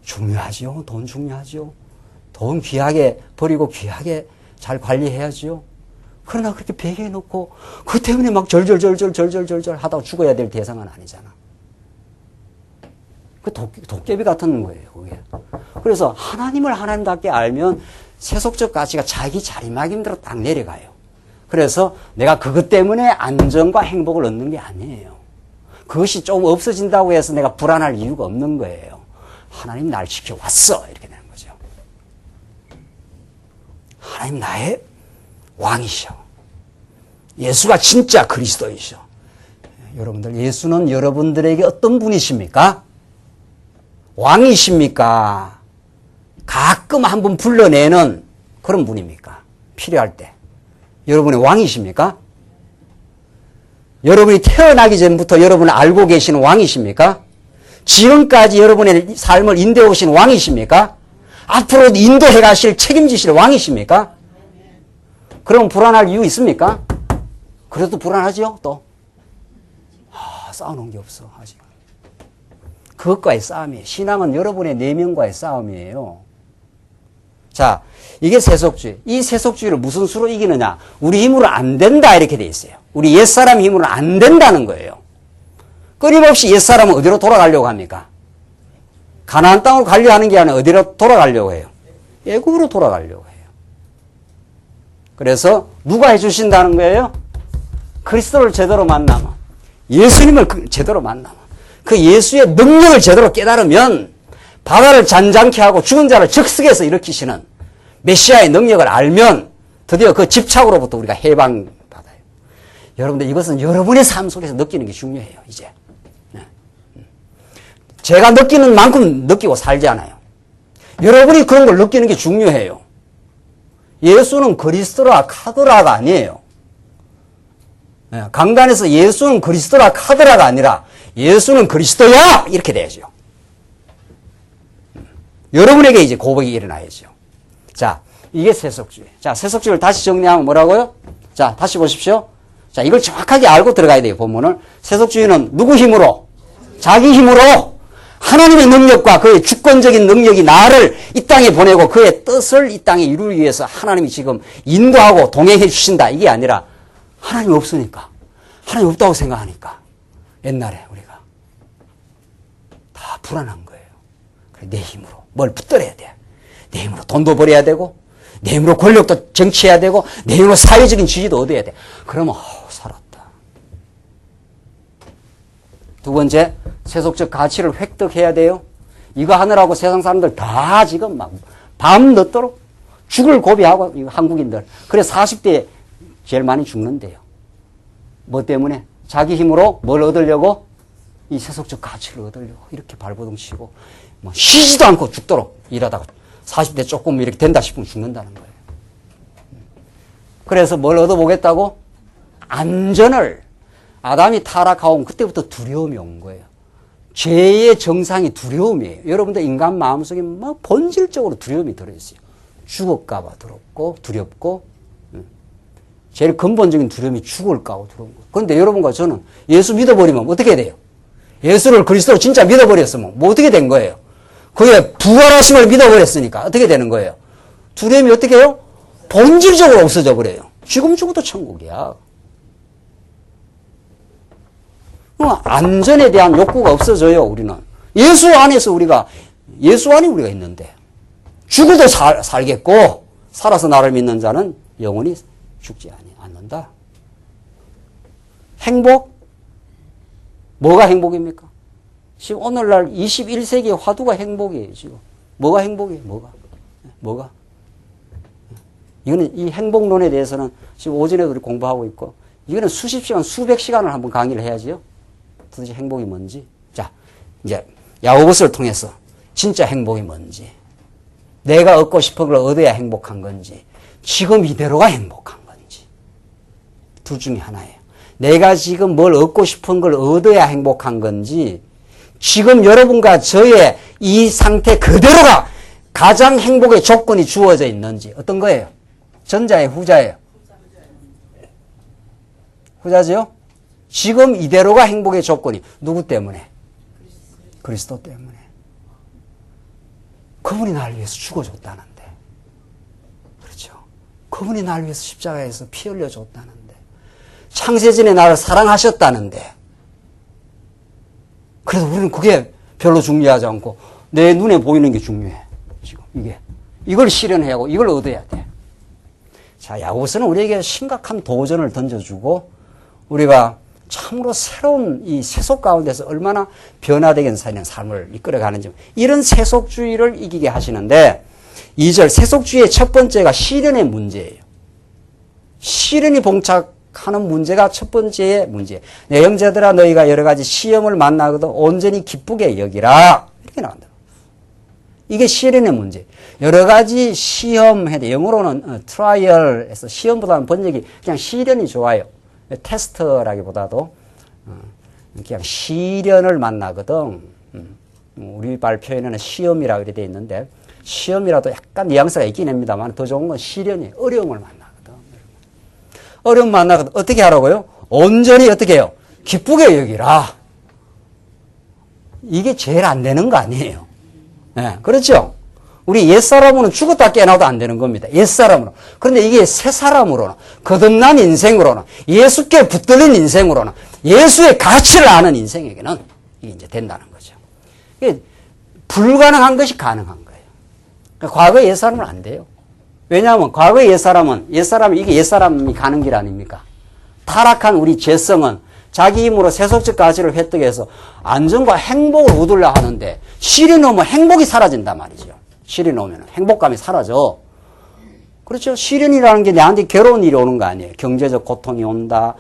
Speaker 1: 중요하죠. 돈 중요하죠. 돈 귀하게 버리고 귀하게 잘 관리해야지요. 그러나 그렇게 베개에 놓고 그 때문에 막 절절절절 하다가 죽어야 될 대상은 아니잖아. 그 도깨비 같은 거예요, 그게. 그래서 하나님을 하나님답게 알면 세속적 가치가 자기 자리매김대로 딱 내려가요. 그래서 내가 그것 때문에 안정과 행복을 얻는 게 아니에요. 그것이 좀 없어진다고 해서 내가 불안할 이유가 없는 거예요. 하나님 날 지켜왔어. 이렇게 되는 거죠. 하나님 나의 왕이셔. 예수가 진짜 그리스도이셔. 여러분들, 예수는 여러분들에게 어떤 분이십니까? 왕이십니까? 가끔 한번 불러내는 그런 분입니까? 필요할 때. 여러분의 왕이십니까? 여러분이 태어나기 전부터 여러분을 알고 계시는 왕이십니까? 지금까지 여러분의 삶을 인도해 오신 왕이십니까? 앞으로도 인도해 가실 책임지실 왕이십니까? 그럼 불안할 이유 있습니까? 그래도 불안하죠, 또. 싸우는 게 없어, 아직. 그것과의 싸움이에요. 신앙은 여러분의 내면과의 싸움이에요. 자, 이게 세속주의. 이 세속주의를 무슨 수로 이기느냐? 우리 힘으로 안 된다, 이렇게 돼 있어요. 우리 옛사람 힘으로는 안 된다는 거예요. 끊임없이 옛사람은 어디로 돌아가려고 합니까? 가나안 땅으로 가려고 하는 게 아니라 어디로 돌아가려고 해요? 애굽으로 돌아가려고 해요. 그래서 누가 해주신다는 거예요? 그리스도를 제대로 만나면, 예수님을 제대로 만나면, 그 예수의 능력을 제대로 깨달으면 바다를 잔잔케 하고 죽은 자를 적석에서 일으키시는 메시아의 능력을 알면 드디어 그 집착으로부터 우리가 해방받아요. 여러분들, 이것은 여러분의 삶 속에서 느끼는 게 중요해요, 이제. 제가 느끼는 만큼 느끼고 살잖아요. 여러분이 그런 걸 느끼는 게 중요해요. 예수는 그리스도라 카더라가 아니에요. 강단에서 예수는 그리스도라 카더라가 아니라 예수는 그리스도야! 이렇게 돼야죠. 여러분에게 이제 고백이 일어나야죠. 자, 이게 세속주의. 자, 세속주의를 다시 정리하면 뭐라고요? 자, 다시 보십시오. 자, 이걸 정확하게 알고 들어가야 돼요, 본문을. 세속주의는 누구 힘으로? 자기 힘으로 하나님의 능력과 그의 주권적인 능력이 나를 이 땅에 보내고 그의 뜻을 이 땅에 이루기 위해서 하나님이 지금 인도하고 동행해 주신다. 이게 아니라 하나님 없으니까. 하나님 없다고 생각하니까. 옛날에 우리가 다 불안한 거예요. 내 힘으로 뭘 붙들어야 돼. 내 힘으로 돈도 벌어야 되고 내 힘으로 권력도 쟁취해야 되고 내 힘으로 사회적인 지지도 얻어야 돼. 그러면 살았다. 두 번째, 세속적 가치를 획득해야 돼요. 이거 하느라고 세상 사람들 다 지금 막 밤 늦도록 죽을 고비하고 한국인들. 그래서 40대에 제일 많이 죽는데요. 뭐 때문에? 자기 힘으로 뭘 얻으려고? 이 세속적 가치를 얻으려고 이렇게 발버둥 치고 뭐 쉬지도 않고 죽도록 일하다가 40대 조금 이렇게 된다 싶으면 죽는다는 거예요. 그래서 뭘 얻어보겠다고? 안전을. 아담이 타락하고 그때부터 두려움이 온 거예요. 죄의 정상이 두려움이에요. 여러분들 인간 마음속에 막 본질적으로 두려움이 들어있어요. 죽을까 봐 두렵고 제일 근본적인 두려움이 죽을까 하고 두려운 거예요. 그런데 여러분과 저는 예수 믿어버리면 어떻게 돼요? 예수를 그리스도로 진짜 믿어버렸으면 뭐 어떻게 된 거예요? 그의 부활하심을 믿어버렸으니까 어떻게 되는 거예요? 두려움이 어떻게 해요? 본질적으로 없어져 버려요. 지금 죽어도 천국이야. 안전에 대한 욕구가 없어져요, 우리는. 예수 안에 우리가 있는데. 죽어도 살겠고, 살아서 나를 믿는 자는 영원히 죽지 않는다. 행복? 뭐가 행복입니까? 지금 오늘날 21세기의 화두가 행복이에요, 지금. 뭐가 행복이에요, 뭐가? 이거는 이 행복론에 대해서는 지금 오전에도 우리 공부하고 있고, 이거는 수십 시간, 수백 시간을 한번 강의를 해야지요. 도대체 행복이 뭔지. 자, 이제 야고보서를 통해서 진짜 행복이 뭔지, 내가 얻고 싶은 걸 얻어야 행복한 건지, 지금 이대로가 행복한 건지, 둘 중에 하나예요. 내가 지금 뭘 얻고 싶은 걸 얻어야 행복한 건지, 지금 여러분과 저의 이 상태 그대로가 가장 행복의 조건이 주어져 있는지. 어떤 거예요? 전자예요, 후자예요? 후자죠? 지금 이대로가 행복의 조건이. 누구 때문에? 그리스도 때문에. 그분이 나를 위해서 죽어줬다는데. 그렇죠. 그분이 나를 위해서 십자가에서 피 흘려줬다는데, 창세전에 나를 사랑하셨다는데, 그래서 우리는 그게 별로 중요하지 않고 내 눈에 보이는 게 중요해. 지금 이걸 실현해야 하고 이걸 얻어야 돼. 자, 야고보서는 우리에게 심각한 도전을 던져주고 우리가 참으로 새로운 이 세속 가운데서 얼마나 변화되게 사는 삶을 이끌어가는지, 이런 세속주의를 이기게 하시는데, 2절 세속주의의 첫 번째가 시련의 문제예요. 시련이 봉착하는 문제가 첫 번째의 문제예요. 내 형제들아 너희가 여러 가지 시험을 만나거든 온전히 기쁘게 여기라, 이렇게 나온다. 이게 시련의 문제. 여러 가지 시험 해야 돼. 영어로는 트라이얼에서 시험보다는 번역이 그냥 시련이 좋아요. 테스트라기보다도 그냥 시련을 만나거든. 우리 말 표현에는 시험이라고 되어 있는데, 시험이라도 약간 뉘앙스가 있긴 합니다만 더 좋은 건 시련이에요. 어려움을 만나거든. 어려움 만나거든. 어떻게 하라고요? 온전히 어떻게 해요? 기쁘게 여기라. 이게 제일 안 되는 거 아니에요. 네, 그렇죠? 우리 옛사람으로는 죽었다 깨어나도 안 되는 겁니다. 옛사람으로. 그런데 이게 새사람으로는, 거듭난 인생으로는, 예수께 붙들린 인생으로는, 예수의 가치를 아는 인생에게는 이게 이제 된다는 거죠. 이게 불가능한 것이 가능한 거예요. 그러니까 과거의 옛사람은 안 돼요. 왜냐하면 과거의 옛사람이 이게 옛사람이 가는 길 아닙니까? 타락한 우리 죄성은 자기 힘으로 세속적 가치를 획득해서 안정과 행복을 얻으려 하는데, 시련이 오면 행복이 사라진단 말이죠. 시련이 오면 행복감이 사라져. 그렇죠? 시련이라는 게 내한테 괴로운 일이 오는 거 아니에요. 경제적 고통이 온다.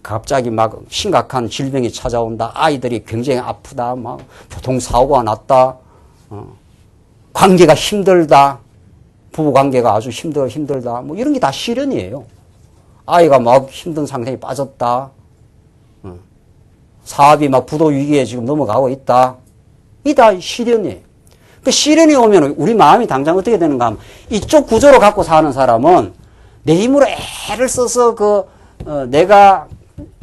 Speaker 1: 갑자기 막 심각한 질병이 찾아온다. 아이들이 굉장히 아프다. 막 교통사고가 났다. 관계가 힘들다. 부부 관계가 아주 힘들다. 뭐 이런 게 다 시련이에요. 아이가 막 힘든 상태에 빠졌다. 사업이 막 부도 위기에 지금 넘어가고 있다. 이 다 시련이에요. 그 시련이 오면 우리 마음이 당장 어떻게 되는가 하면, 이쪽 구조로 갖고 사는 사람은 내 힘으로 애를 써서 내가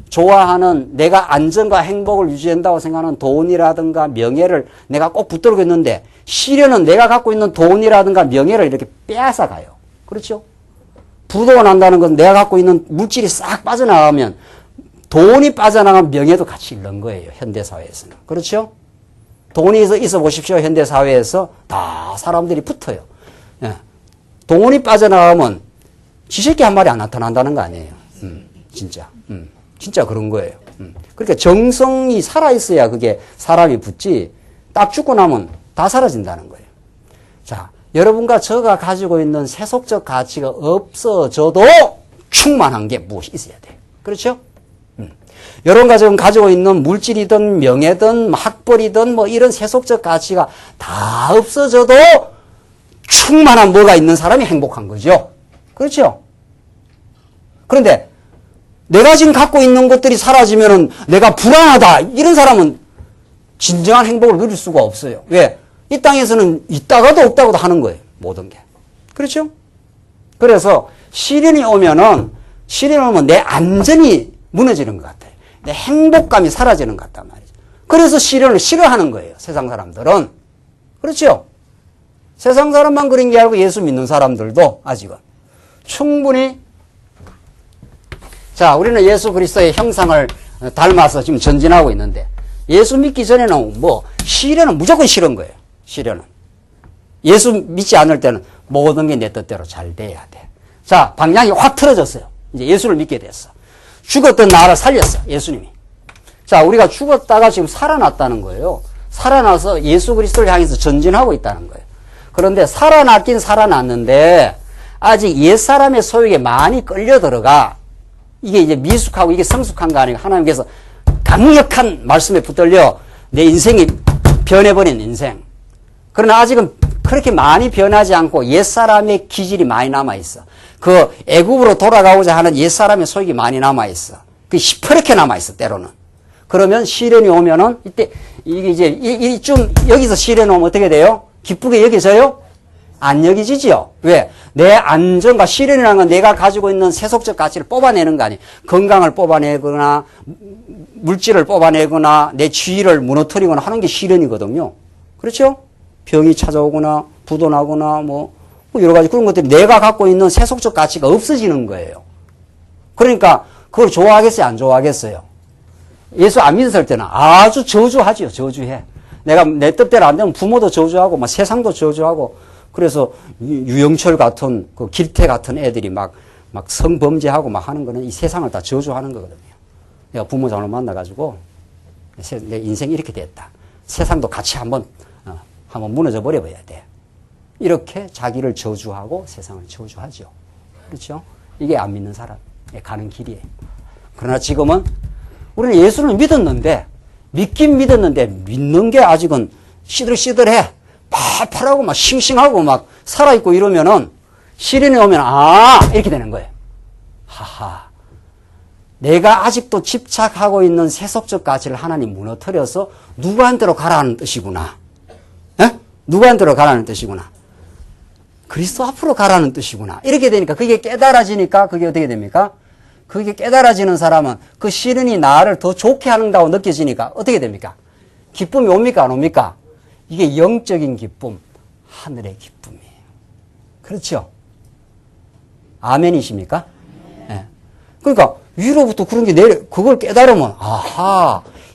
Speaker 1: 좋아하는, 내가 안정과 행복을 유지한다고 생각하는 돈이라든가 명예를 내가 꼭 붙들고 있는데, 시련은 내가 갖고 있는 돈이라든가 명예를 이렇게 빼앗아 가요. 그렇죠? 부도가 난다는 건 내가 갖고 있는 물질이 싹 빠져나가면 돈이 빠져나가면 명예도 같이 잃는 거예요. 현대사회에서는. 그렇죠? 돈이 있어 보십시오. 현대사회에서 다 사람들이 붙어요. 예. 돈이 빠져나가면 쥐새끼 한 마리 안 나타난다는 거 아니에요. 진짜. 진짜 그런 거예요. 그러니까 정성이 살아있어야 그게 사람이 붙지, 딱 죽고 나면 다 사라진다는 거예요. 자, 여러분과 저가 가지고 있는 세속적 가치가 없어져도 충만한 게 무엇이 있어야 돼요. 그렇죠? 여러분과 지금 가지고 있는 물질이든 명예든 학벌이든 뭐 이런 세속적 가치가 다 없어져도 충만한 뭐가 있는 사람이 행복한 거죠. 그렇죠? 그런데 내가 지금 갖고 있는 것들이 사라지면은 내가 불안하다, 이런 사람은 진정한 행복을 누릴 수가 없어요. 왜? 이 땅에서는 있다가도 없다고도 하는 거예요. 모든 게. 그렇죠? 그래서 시련이 오면 내 안전이 무너지는 것 같아요. 내 행복감이 사라지는 것 같단 말이죠. 그래서 시련을 싫어하는 거예요. 세상 사람들은. 그렇죠? 세상 사람만 그런 게 아니고 예수 믿는 사람들도 아직은 충분히. 자, 우리는 예수 그리스도의 형상을 닮아서 지금 전진하고 있는데, 예수 믿기 전에는 시련은 무조건 싫은 거예요. 시련은. 예수 믿지 않을 때는 모든 게 내 뜻대로 잘 돼야 돼. 자, 방향이 확 틀어졌어요. 이제 예수를 믿게 됐어. 죽었던 나를 살렸어, 예수님이. 자, 우리가 죽었다가 지금 살아났다는 거예요. 살아나서 예수 그리스도를 향해서 전진하고 있다는 거예요. 그런데 살아났긴 살아났는데 아직 옛사람의 소욕에 많이 끌려 들어가. 이게 이제 미숙하고 이게 성숙한가 아니고 하나님께서 강력한 말씀에 붙들려 내 인생이 변해버린 인생. 그러나 아직은 그렇게 많이 변하지 않고 옛사람의 기질이 많이 남아있어. 그 애굽으로 돌아가고자 하는 옛사람의 소욕이 많이 남아있어. 그 시퍼렇게 남아있어, 때로는. 그러면 시련이 오면은 이때 이게 이제 이쯤 여기서 시련이 오면 어떻게 돼요? 기쁘게 여겨져요? 안 여기지지요. 왜? 내 안정과 시련이라는 건 내가 가지고 있는 세속적 가치를 뽑아내는 거 아니에요. 건강을 뽑아내거나 물질을 뽑아내거나 내 지위를 무너뜨리거나 하는 게 시련이거든요. 그렇죠? 병이 찾아오거나 부도나거나 뭐 뭐 여러 가지 그런 것들이 내가 갖고 있는 세속적 가치가 없어지는 거예요. 그러니까 그걸 좋아하겠어요? 안 좋아하겠어요? 예수 안 믿었을 때는 아주 저주하지요. 저주해. 내가 내 뜻대로 안 되면 부모도 저주하고 막 세상도 저주하고 그래서 유영철 같은 그 길태 같은 애들이 막 성범죄하고 막 하는 거는 이 세상을 다 저주하는 거거든요. 내가 부모 잘못 만나가지고 내 인생이 이렇게 됐다. 세상도 같이 한번 무너져 버려봐야 돼. 이렇게 자기를 저주하고 세상을 저주하죠. 그렇죠? 이게 안 믿는 사람의 가는 길이에요. 그러나 지금은 우리는 예수를 믿었는데 믿긴 믿었는데 믿는 게 아직은 시들시들해. 팔팔하고 막 싱싱하고 막 살아있고 이러면은 시련이 오면 이렇게 되는 거예요. 하하. 내가 아직도 집착하고 있는 세속적 가치를 하나님 무너뜨려서 누구한테로 가라는 뜻이구나. 에? 누구한테로 가라는 뜻이구나. 그리스도 앞으로 가라는 뜻이구나. 이렇게 되니까 그게 깨달아지니까 그게 어떻게 됩니까? 그게 깨달아지는 사람은 그 시련이 나를 더 좋게 한다고 느껴지니까 어떻게 됩니까? 기쁨이 옵니까? 안 옵니까? 이게 영적인 기쁨, 하늘의 기쁨이에요. 그렇죠? 아멘이십니까? 네. 그러니까 위로부터 그런 게 그걸 깨달으면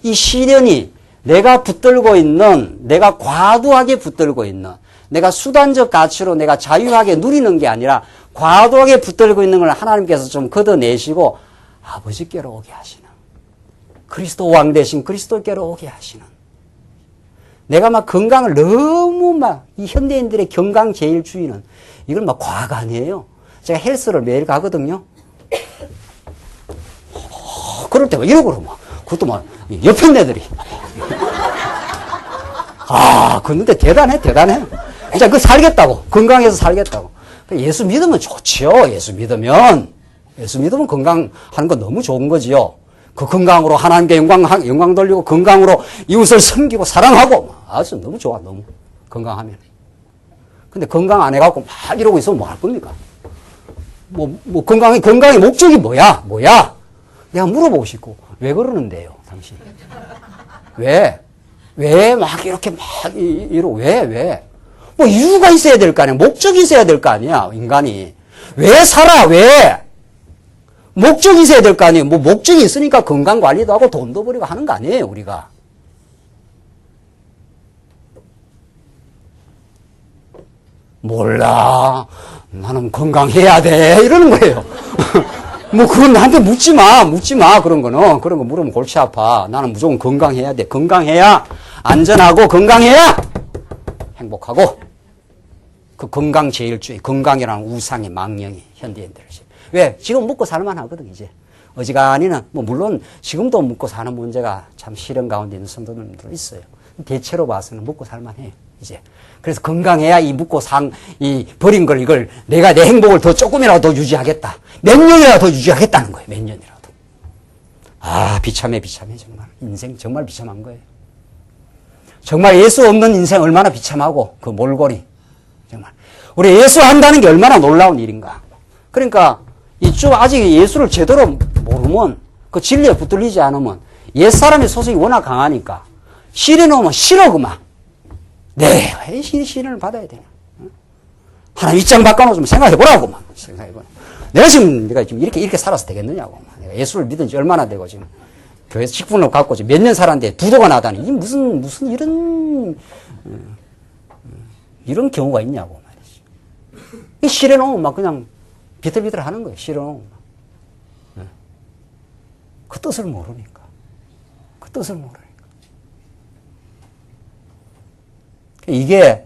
Speaker 1: 이 시련이 내가 붙들고 있는, 내가 과도하게 붙들고 있는, 내가 수단적 가치로 내가 자유하게 누리는 게 아니라 과도하게 붙들고 있는 걸 하나님께서 좀 걷어내시고 아버지께로 오게 하시는, 그리스도 왕 대신 그리스도께로 오게 하시는, 내가 막 건강을 너무 이 현대인들의 건강제일주의는 이걸 과가 아니에요. 제가 헬스를 매일 가거든요. 그럴 때 이러고 그것도 옆에 애들이 그런데 대단해. 진짜 그 살겠다고, 건강해서 살겠다고. 예수 믿으면 좋지요. 예수 믿으면 건강하는 거 너무 좋은 거지요. 그 건강으로 하나님께 영광 돌리고 건강으로 이웃을 섬기고 사랑하고 아주 너무 좋아. 너무 건강하면. 근데 건강 안 해갖고 막 이러고 있으면 뭐 할 겁니까? 건강의 목적이 뭐야? 내가 물어보고 싶고 왜 그러는데요, 당신? 왜 막 이렇게 이러고 왜? 뭐 이유가 있어야 될 거 아니야. 목적이 있어야 될 거 아니야, 인간이. 왜 살아? 왜? 목적이 있어야 될 거 아니에요. 목적이 있으니까 건강 관리도 하고 돈도 벌이고 하는 거 아니에요, 우리가. 몰라. 나는 건강해야 돼. 이러는 거예요. 그건 나한테 묻지 마. 그런 거 물으면 골치 아파. 나는 무조건 건강해야 돼. 건강해야 안전하고 건강해야 행복하고. 그 건강제일주의, 건강이라는 우상의 망령이 현대인들을. 왜? 지금 먹고 살만 하거든, 이제. 어지간히는, 물론 지금도 먹고 사는 문제가 참 시련 가운데 있는 성도들도 있어요. 대체로 봐서는 먹고 살만 해요, 이제. 그래서 건강해야 이 버린 걸 이걸 내가 내 행복을 더 조금이라도 더 유지하겠다. 몇 년이라도 더 유지하겠다는 거예요, 몇 년이라도. 비참해, 정말. 인생 정말 비참한 거예요. 정말 예수 없는 인생 얼마나 비참하고, 그 몰골이. 정말. 우리 예수 한다는 게 얼마나 놀라운 일인가. 그러니까, 이쪽 아직 예수를 제대로 모르면, 그 진리에 붙들리지 않으면, 옛사람의 소속이 워낙 강하니까, 시련이 오면 싫어, 그만. 네, 왜 시련을 받아야 되냐. 하나님 입장 바꿔놓으면 생각해보라고, 생각해보라. 내가 지금 이렇게 살아서 되겠느냐고. 내가 예수를 믿은 지 얼마나 되고, 지금. 교회에서 직분을 갖고 지금 몇 년 살았는데 두도가 나다니. 이게 무슨 이런 경우가 있냐고 말이지. 이 시련 오면 그냥 비틀비틀 하는 거예요. 시련 오면. 그 뜻을 모르니까. 이게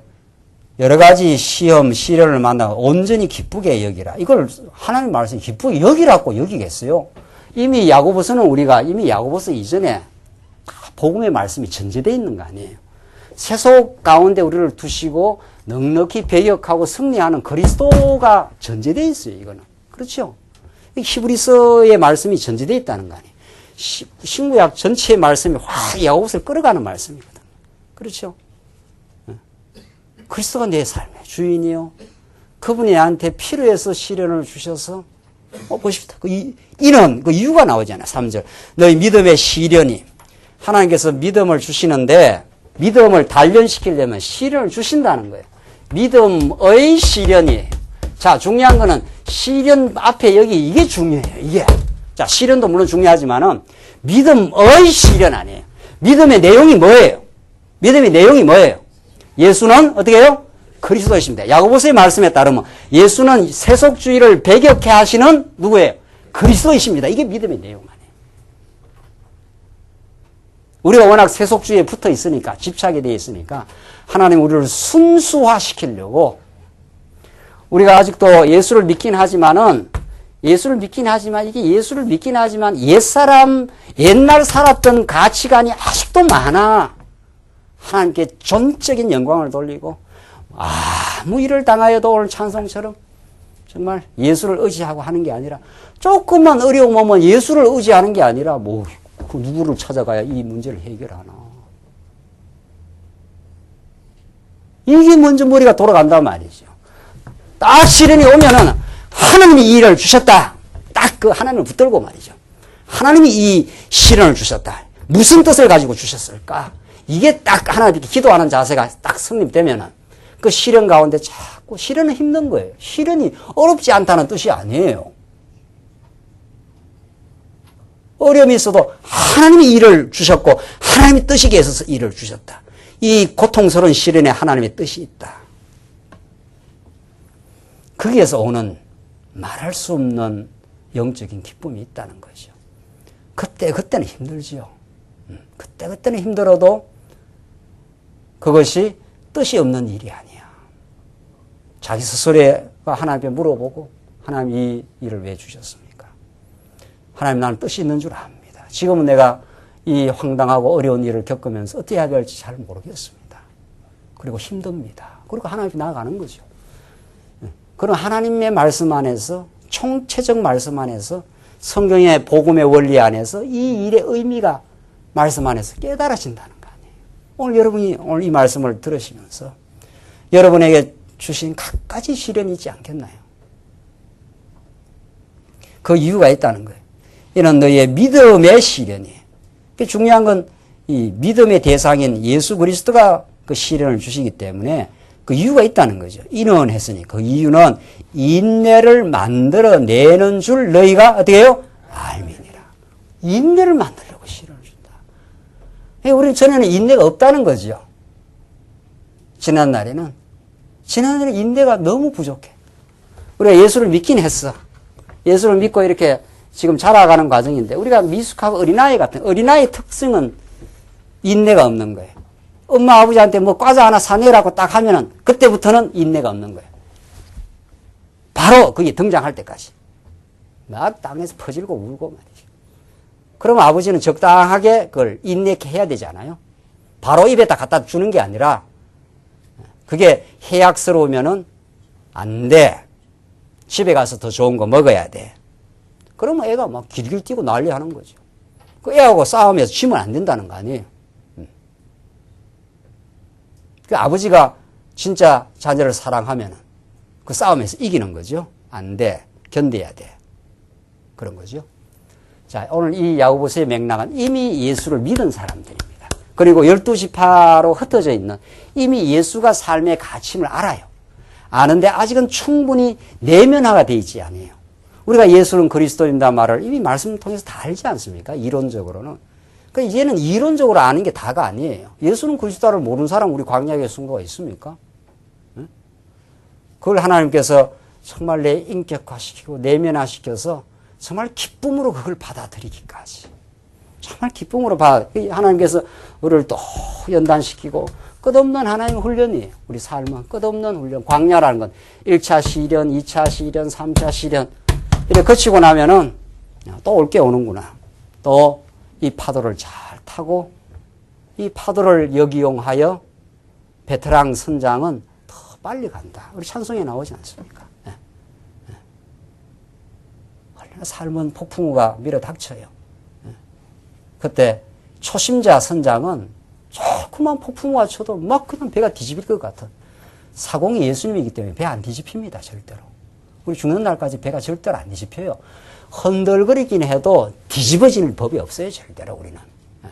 Speaker 1: 여러 가지 시련을 만나고 온전히 기쁘게 여기라. 이걸 하나님 말씀이 기쁘게 여기라고 여기겠어요? 이미 야고보서 이전에 복음의 말씀이 전제되어 있는 거 아니에요. 세속 가운데 우리를 두시고 넉넉히 배역하고 승리하는 그리스도가 전제되어 있어요, 이거는. 그렇죠? 히브리서의 말씀이 전제되어 있다는 거 아니에요. 신구약 전체의 말씀이 확 야고보서를 끌어가는 말씀이거든. 그렇죠? 그리스도가 내 삶의 주인이요. 그분이 나한테 필요해서 시련을 주셔서, 보십시오. 그 이유가 나오잖아요. 3절. 너희 믿음의 시련이. 하나님께서 믿음을 주시는데, 믿음을 단련시키려면 시련을 주신다는 거예요. 믿음의 시련이에요. 자, 중요한 거는 시련 앞에 여기 이게 중요해요. 이게. 자, 시련도 물론 중요하지만은 믿음의 시련 아니에요. 믿음의 내용이 뭐예요? 믿음의 내용이 뭐예요? 예수는 어떻게 해요? 그리스도이십니다. 야고보서의 말씀에 따르면 예수는 세속주의를 배격해 하시는 누구예요? 그리스도이십니다. 이게 믿음의 내용 아니에요. 우리가 워낙 세속주의에 붙어 있으니까, 집착이 되어 있으니까 하나님 우리를 순수화시키려고 우리가 아직도 예수를 믿긴 하지만 이게 예수를 믿긴 하지만 옛사람, 옛날 살았던 가치관이 아직도 많아. 하나님께 전적인 영광을 돌리고 아무 일을 당하여도 오늘 찬송처럼 정말 예수를 의지하고 하는 게 아니라 조금만 어려움 오면 예수를 의지하는 게 아니라 뭐 그 누구를 찾아가야 이 문제를 해결하나. 이게 먼저 머리가 돌아간단 말이죠. 딱 시련이 오면은 하나님이 이 일을 주셨다. 딱 그 하나님을 붙들고 말이죠. 하나님이 이 시련을 주셨다. 무슨 뜻을 가지고 주셨을까? 이게 딱 하나님께 기도하는 자세가 딱 성립되면은 그 시련 가운데 자꾸 시련은 힘든 거예요. 시련이 어렵지 않다는 뜻이 아니에요. 어려움이 있어도 하나님이 일을 주셨고 하나님이 뜻이기에 있어서 일을 주셨다. 이 고통스러운 시련에 하나님의 뜻이 있다. 거기에서 오는 말할 수 없는 영적인 기쁨이 있다는 거죠. 그때는 힘들지요. 그때는 힘들어도 그것이 뜻이 없는 일이 아니야. 자기 스스로가 하나님께 물어보고 하나님 이 일을 왜 주셨습니까? 하나님 나는 뜻이 있는 줄 압니다. 지금은 내가 이 황당하고 어려운 일을 겪으면서 어떻게 해야 될지 잘 모르겠습니다. 그리고 힘듭니다. 그리고 하나님께 나아가는 거죠. 그럼 하나님의 말씀 안에서 총체적 말씀 안에서 성경의 복음의 원리 안에서 이 일의 의미가 말씀 안에서 깨달아진다는 거 아니에요. 오늘 여러분이 오늘 이 말씀을 들으시면서 여러분에게 주신 갖가지 시련이 있지 않겠나요? 그 이유가 있다는 거예요. 이는 너희의 믿음의 시련이에요. 중요한 건 이 믿음의 대상인 예수 그리스도가 그 시련을 주시기 때문에 그 이유가 있다는 거죠. 이는 했으니 그 이유는 인내를 만들어내는 줄 너희가 어떻게 해요? 알미니라. 인내를 만들려고 시련을 준다. 우리는 전에는 인내가 없다는 거죠. 지난날에는 인내가 너무 부족해. 우리가 예수를 믿긴 했어. 예수를 믿고 이렇게 지금 자라가는 과정인데 우리가 미숙하고 어린아이 같은 어린아이의 특성은 인내가 없는 거예요. 엄마 아버지한테 뭐 과자 하나 사내라고 딱 하면은 그때부터는 인내가 없는 거예요. 바로 그게 등장할 때까지 막 땅에서 퍼질고 울고 말이죠. 그러면 아버지는 적당하게 그걸 인내케 해야 되잖아요. 바로 입에다 갖다 주는 게 아니라 그게 해악스러우면은 안 돼. 집에 가서 더 좋은 거 먹어야 돼. 그러면 애가 막 길길 뛰고 난리 하는 거죠. 그 애하고 싸우면서 지면 안 된다는 거 아니에요. 그 아버지가 진짜 자녀를 사랑하면 그 싸움에서 이기는 거죠. 안 돼. 견뎌야 돼. 그런 거죠. 자, 오늘 이 야고보서의 맥락은 이미 예수를 믿은 사람들입니다. 그리고 12지파로 흩어져 있는 이미 예수가 삶의 가치를 알아요. 아는데 아직은 충분히 내면화가 되어 있지 않아요. 우리가 예수는 그리스도인다 말을 이미 말씀을 통해서 다 알지 않습니까? 이론적으로는. 그러니까 이제는 이론적으로 아는 게 다가 아니에요. 예수는 그리스도를 모르는 사람 우리 광야에 순거가 있습니까? 응? 그걸 하나님께서 정말 내 인격화시키고 내면화시켜서 정말 기쁨으로 그걸 받아들이기까지. 정말 기쁨으로 하나님께서 우리를 또 연단시키고 끝없는 하나님의 훈련이에요. 우리 삶은 끝없는 훈련. 광야라는 건 1차 시련, 2차 시련, 3차 시련 이렇게 거치고 나면은 또 올 게 오는구나. 또 이 파도를 잘 타고 이 파도를 역이용하여 베테랑 선장은 더 빨리 간다. 우리 찬송에 나오지 않습니까? 네. 네. 삶은 폭풍우가 밀어닥쳐요. 네. 그때 초심자 선장은 조그만 폭풍우가 쳐도 막 그냥 배가 뒤집힐 것 같은 사공이 예수님이기 때문에 배 안 뒤집힙니다. 절대로. 우리 죽는 날까지 배가 절대로 안 뒤집혀요. 흔들거리긴 해도 뒤집어질 법이 없어요. 절대로 우리는.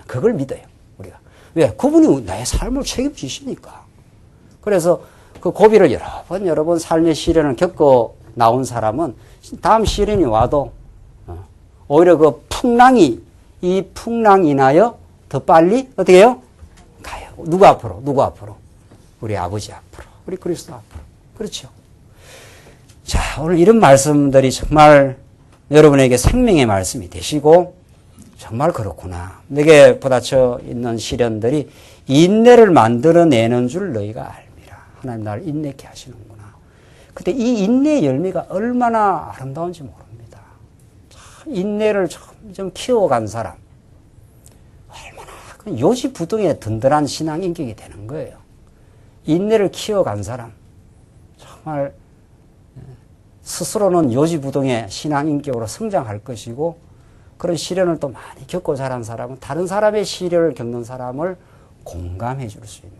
Speaker 1: 그걸 믿어요. 우리가. 왜? 그분이 나의 삶을 책임지시니까. 그래서 그 고비를 여러 번 삶의 시련을 겪고 나온 사람은 다음 시련이 와도 오히려 그 이 풍랑 인하여 더 빨리 어떻게 해요? 가요. 누구 앞으로? 우리 아버지 앞으로. 우리 그리스도 앞으로. 그렇죠. 자, 오늘 이런 말씀들이 정말 여러분에게 생명의 말씀이 되시고 정말 그렇구나. 내게 부딪혀 있는 시련들이 인내를 만들어내는 줄 너희가 알미라. 하나님 나를 인내케 하시는구나. 근데 이 인내의 열매가 얼마나 아름다운지 모릅니다. 인내를 좀 키워간 사람, 얼마나 요지부동의 든든한 신앙 인격이 되는 거예요. 인내를 키워간 사람, 정말 스스로는 요지부동의 신앙 인격으로 성장할 것이고, 그런 시련을 또 많이 겪고 자란 사람은 다른 사람의 시련을 겪는 사람을 공감해 줄 수 있는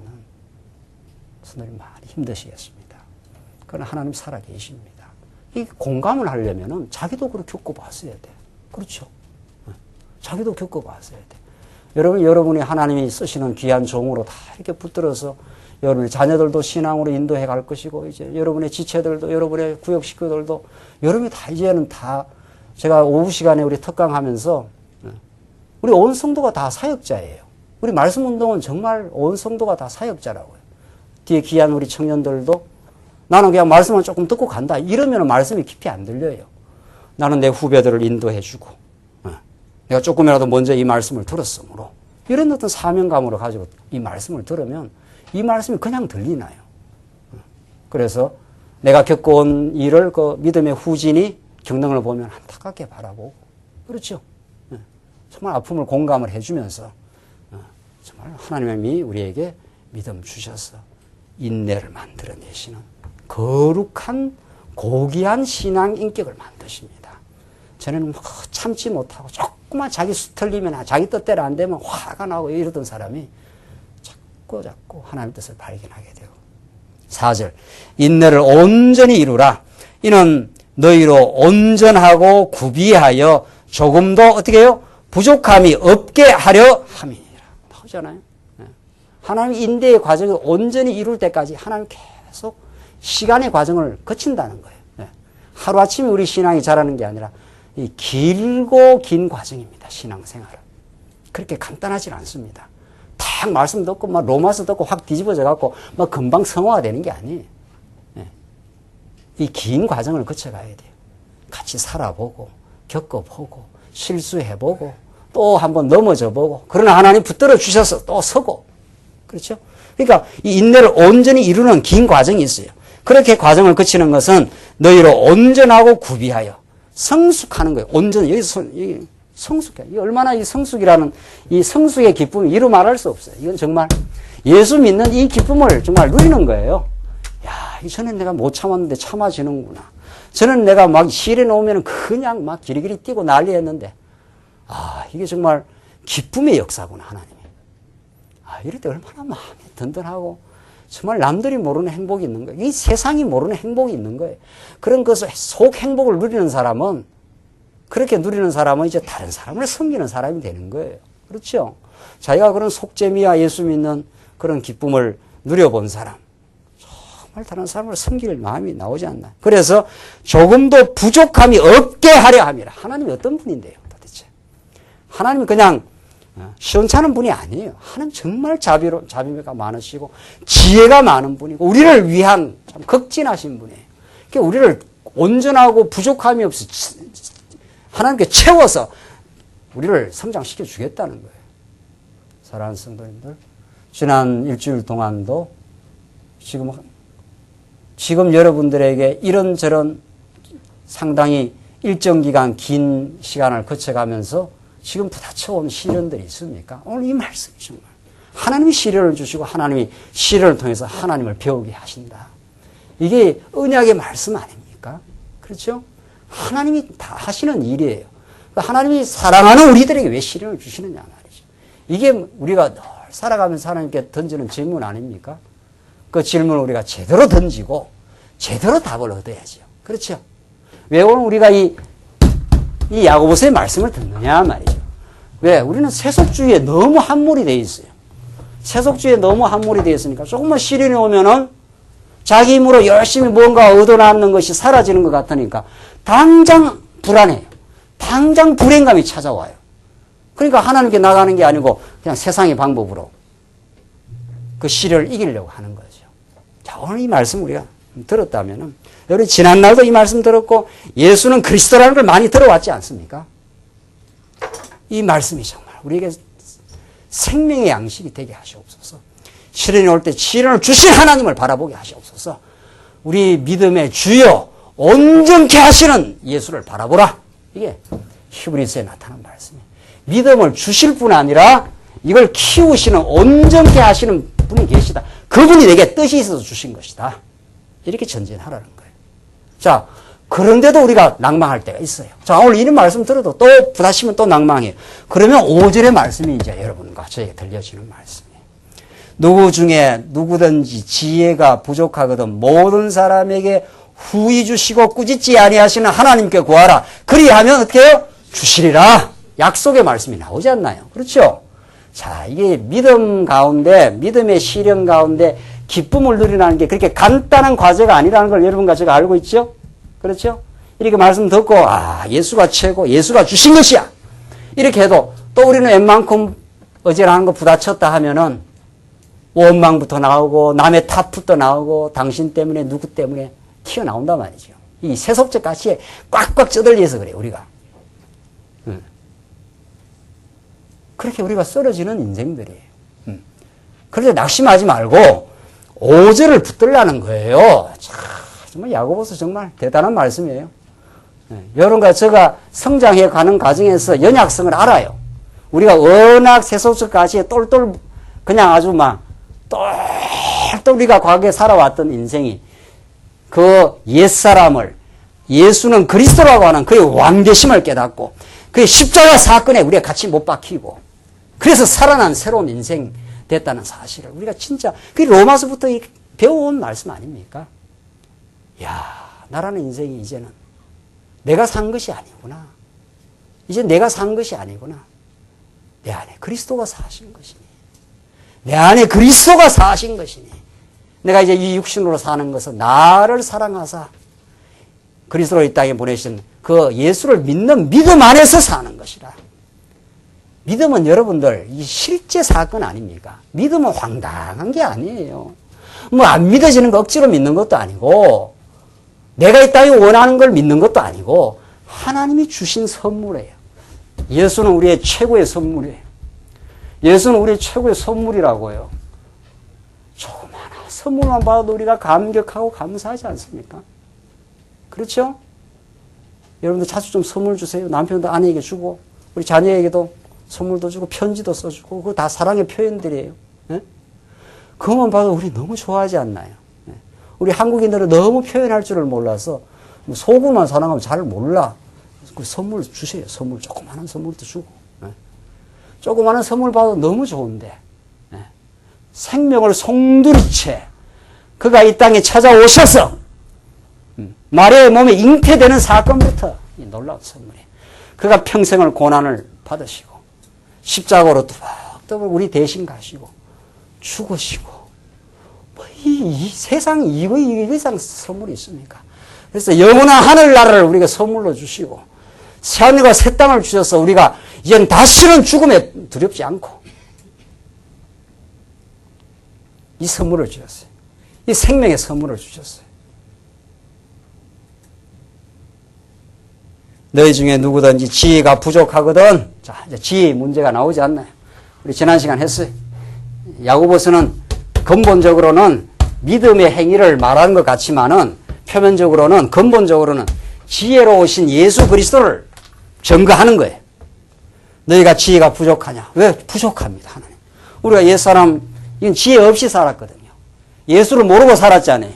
Speaker 1: 성도님 많이 힘드시겠습니다. 그러나 하나님 살아 계십니다. 이 공감을 하려면은 자기도 그렇게 겪어봤어야 돼. 그렇죠. 자기도 겪어봤어야 돼. 여러분이 하나님이 쓰시는 귀한 종으로 다 이렇게 붙들어서 여러분의 자녀들도 신앙으로 인도해 갈 것이고, 이제 여러분의 지체들도, 여러분의 구역 식구들도, 여러분이 다 이제는 다, 제가 오후 시간에 우리 특강하면서, 우리 온 성도가 다 사역자예요. 우리 말씀 운동은 정말 온 성도가 다 사역자라고요. 뒤에 귀한 우리 청년들도 나는 그냥 말씀을 조금 듣고 간다. 이러면 말씀이 깊이 안 들려요. 나는 내 후배들을 인도해주고, 내가 조금이라도 먼저 이 말씀을 들었으므로, 이런 어떤 사명감으로 가지고 이 말씀을 들으면 이 말씀이 그냥 들리나요? 그래서 내가 겪어온 일을 그 믿음의 후진이 경능을 보면 안타깝게 바라보고, 그렇죠? 정말 아픔을 공감을 해주면서 정말 하나님이 우리에게 믿음 주셔서 인내를 만들어내시는 거룩한 고귀한 신앙 인격을 만드십니다. 저는 참지 못하고 조금만 자기 틀리면 자기 뜻대로 안 되면 화가 나고 이러던 사람이 자꾸 하나님의 뜻을 발견하게 되고, 4절 인내를 온전히 이루라. 이는 너희로 온전하고 구비하여 조금도 어떻게 해요? 부족함이 없게 하려 함이니라. 나오잖아요. 하나님 인내의 과정을 온전히 이룰 때까지 하나님 계속 시간의 과정을 거친다는 거예요. 하루아침에 우리 신앙이 자라는 게 아니라 이 길고 긴 과정입니다. 신앙생활은. 그렇게 간단하지 않습니다. 딱 말씀 듣고 막 로마서 듣고 확 뒤집어져 갖고 막 금방 성화가 되는 게 아니에요. 이 긴 과정을 거쳐가야 돼요. 같이 살아보고 겪어보고 실수해보고 또 한번 넘어져보고, 그러나 하나님 붙들어 주셔서 또 서고, 그렇죠? 그러니까 이 인내를 온전히 이루는 긴 과정이 있어요. 그렇게 과정을 거치는 것은 너희로 온전하고 구비하여 성숙하는 거예요. 온전, 여기서 성숙해. 이 얼마나 이 성숙이라는 이 성숙의 기쁨이 이루 말할 수 없어요. 이건 정말 예수 믿는 이 기쁨을 정말 누리는 거예요. 야, 전에 내가 못 참았는데 참아지는구나. 저는 내가 막 시련에 오면 그냥 막 기리기리 뛰고 난리 했는데, 이게 정말 기쁨의 역사구나, 하나님이. 이럴 때 얼마나 마음이 든든하고, 정말 남들이 모르는 행복이 있는 거예요. 이 세상이 모르는 행복이 있는 거예요. 그런 것을 속 행복을 누리는 사람은, 그렇게 누리는 사람은 이제 다른 사람을 섬기는 사람이 되는 거예요. 그렇죠? 자기가 그런 속재미와 예수 믿는 그런 기쁨을 누려본 사람, 정말 다른 사람을 섬길 마음이 나오지 않나. 그래서 조금도 부족함이 없게 하려 함이라. 하나님이 어떤 분인데요, 도대체? 하나님은 그냥 시원찮은 분이 아니에요. 하나님 정말 자비가 많으시고 지혜가 많은 분이고 우리를 위한 참 극진하신 분이에요. 그러니까 우리를 온전하고 부족함이 없이 하나님께 채워서 우리를 성장시켜 주겠다는 거예요. 사랑하는 성도님들, 지난 일주일 동안도 지금 여러분들에게 이런저런 상당히 일정 기간 긴 시간을 거쳐가면서 지금 부딪혀온 시련들이 있습니까? 오늘 이 말씀이 정말 하나님이 시련을 주시고 하나님이 시련을 통해서 하나님을 배우게 하신다. 이게 언약의 말씀 아닙니까? 그렇죠? 하나님이 다 하시는 일이에요. 하나님이 사랑하는 우리들에게 왜 시련을 주시느냐 말이죠. 이게 우리가 늘 살아가면서 하나님께 던지는 질문 아닙니까? 그 질문을 우리가 제대로 던지고 제대로 답을 얻어야죠. 그렇죠? 왜 오늘 우리가 이 야고보서의 말씀을 듣느냐 말이죠. 왜? 우리는 세속주의에 너무 함몰이 되어 있어요. 세속주의에 너무 함몰이 되어 있으니까 조금만 시련이 오면은 자기 힘으로 열심히 뭔가 얻어놨는 것이 사라지는 것 같으니까 당장 불안해요. 당장 불행감이 찾아와요. 그러니까 하나님께 나가는 게 아니고 그냥 세상의 방법으로 그 시련을 이기려고 하는 거죠. 자, 오늘 이 말씀 우리가 들었다면은, 여러분 지난날도 이 말씀 들었고 예수는 그리스도라는 걸 많이 들어왔지 않습니까? 이 말씀이 정말 우리에게 생명의 양식이 되게 하시옵소서. 시련이 올 때 시련을 주신 하나님을 바라보게 하시옵소서. 우리 믿음의 주요 온전케 하시는 예수를 바라보라. 이게 히브리서에 나타난 말씀이에요. 믿음을 주실 뿐 아니라 이걸 키우시는 온전케 하시는 분이 계시다. 그분이 내게 뜻이 있어서 주신 것이다. 이렇게 전진하라는 거예요. 자, 그런데도 우리가 낭망할 때가 있어요. 자, 오늘 이런 말씀 들어도 또 부딪히면 또 낭망해요. 그러면 5절의 말씀이 이제 여러분과 저에게 들려지는 말씀이에요. 누구 중에 누구든지 지혜가 부족하거든 모든 사람에게 후히 주시고 꾸짖지 아니하시는 하나님께 구하라. 그리하면 어떻게 해요? 주시리라. 약속의 말씀이 나오지 않나요? 그렇죠? 자, 이게 믿음 가운데, 믿음의 시련 가운데 기쁨을 누리라는 게 그렇게 간단한 과제가 아니라는 걸 여러분과 제가 알고 있죠? 그렇죠? 이렇게 말씀 듣고, 아, 예수가 최고, 예수가 주신 것이야. 이렇게 해도 또 우리는 웬만큼 어지간한 거 부딪혔다 하면은 원망부터 나오고, 남의 탓부터 나오고, 당신 때문에, 누구 때문에 튀어나온단 말이죠. 이 세속적 가치에 꽉꽉 쩌들려서 그래요, 우리가. 그렇게 우리가 쓰러지는 인생들이에요. 그런데 낙심하지 말고 5절을 붙들라는 거예요. 참, 정말 야고보서 정말 대단한 말씀이에요. 여러분과 제가 성장해 가는 과정에서 연약성을 알아요. 우리가 워낙 세속적 가치에 똘똘 그냥 아주 막 똘똘 우리가 과거에 살아왔던 인생이 그 옛사람을 예수는 그리스도라고 하는 그의 왕되심을 깨닫고 그의 십자가 사건에 우리가 같이 못 박히고 그래서 살아난 새로운 인생 됐다는 사실을 우리가 진짜 그 로마서부터 배워온 말씀 아닙니까? 야, 나라는 인생이 이제는 내가 산 것이 아니구나. 이제 내가 산 것이 아니구나. 내 안에 그리스도가 사신 것이니. 내 안에 그리스도가 사신 것이니. 내가 이제 이 육신으로 사는 것은 나를 사랑하사 그리스도를 이 땅에 보내신 그 예수를 믿는 믿음 안에서 사는 것이라. 믿음은 여러분들 이 실제 사건 아닙니까? 믿음은 황당한 게 아니에요. 뭐 안 믿어지는 거 억지로 믿는 것도 아니고 내가 이 땅에 원하는 걸 믿는 것도 아니고 하나님이 주신 선물이에요. 예수는 우리의 최고의 선물이에요. 예수는 우리의 최고의 선물이라고요. 조그마한 선물만 봐도 우리가 감격하고 감사하지 않습니까? 그렇죠? 여러분들 자주 좀 선물 주세요. 남편도 아내에게 주고 우리 자녀에게도 선물도 주고 편지도 써주고 그거 다 사랑의 표현들이에요. 네? 그것만 봐도 우리 너무 좋아하지 않나요? 네? 우리 한국인들은 너무 표현할 줄을 몰라서 속으로만 사랑하면 잘 몰라. 그 선물 주세요. 선물 조그마한 선물도 주고 네? 조그마한 선물 봐도 너무 좋은데 네? 생명을 송두리째 그가 이 땅에 찾아오셔서 마리아의 몸에 잉태되는 사건부터 이 놀라운 선물이에요. 그가 평생을 고난을 받으시고 십자가로 뚜벅뚜벅 우리 대신 가시고 죽으시고 뭐 이 세상에 이거 이상 선물이 있습니까? 그래서 영원한 하늘나라를 우리가 선물로 주시고 새하늘과 새 땅을 주셔서 우리가 이젠 다시는 죽음에 두렵지 않고 이 선물을 주셨어요. 이 생명의 선물을 주셨어요. 너희 중에 누구든지 지혜가 부족하거든. 자, 이제 지혜 문제가 나오지 않나요? 우리 지난 시간 했어요. 야고보서는 근본적으로는 믿음의 행위를 말하는 것 같지만은 표면적으로는 근본적으로는 지혜로 오신 예수 그리스도를 증거하는 거예요. 너희가 지혜가 부족하냐? 왜? 부족합니다, 하나님. 우리가 옛사람, 이건 지혜 없이 살았거든요. 예수를 모르고 살았잖아요.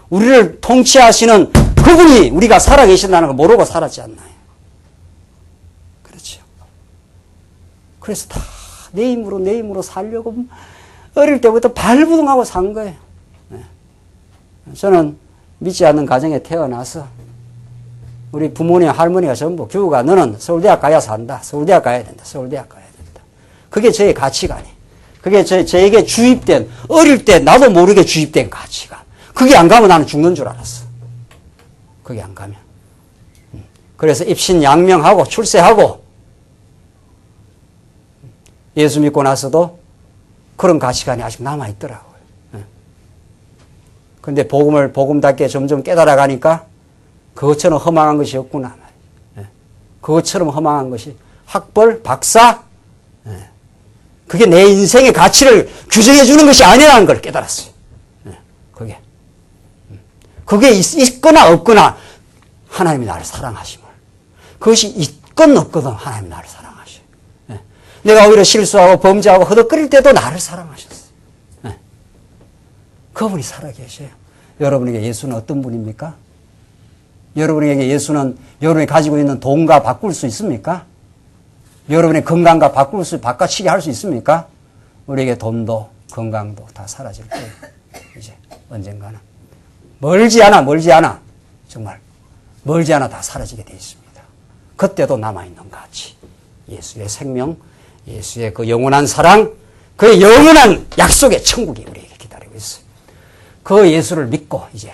Speaker 1: 우리를 통치하시는 그분이 우리가 살아계신다는 걸 모르고 살았지 않나요? 그렇죠. 그래서 다 내 힘으로 살려고 어릴 때부터 발부둥하고 산 거예요. 네. 저는 믿지 않는 가정에 태어나서 우리 부모님, 할머니가 전부 교우가 너는 서울대학 가야 산다. 서울대학 가야 된다. 서울대학 가야 된다. 그게 저의 가치관이에요. 그게 저에게 주입된, 어릴 때 나도 모르게 주입된 가치관. 거기 안 가면 나는 죽는 줄 알았어. 거기 안 가면. 그래서 입신양명하고 출세하고 예수 믿고 나서도 그런 가치관이 아직 남아있더라고요. 그런데 복음답게 점점 깨달아 가니까 그것처럼 허망한 것이 없구나. 그것처럼 허망한 것이 학벌, 박사, 그게 내 인생의 가치를 규정해 주는 것이 아니라는 걸 깨달았어요. 그게 있거나 없거나 하나님이 나를 사랑하심을. 그것이 있건 없거든 하나님이 나를 사랑하셔요. 내가 오히려 실수하고 범죄하고 허덕거릴 때도 나를 사랑하셨어요. 그분이 살아계셔요. 여러분에게 예수는 어떤 분입니까? 여러분에게 예수는 여러분이 가지고 있는 돈과 바꿀 수 있습니까? 여러분의 건강과 바꿔치기 할 수 있습니까? 우리에게 돈도 건강도 다 사라질 거예요. 이제 언젠가는. 멀지 않아. 정말 멀지 않아 다 사라지게 되어 있습니다. 그때도 남아있는 가치. 예수의 생명, 예수의 그 영원한 사랑, 그의 영원한 약속의 천국이 우리에게 기다리고 있어요. 그 예수를 믿고 이제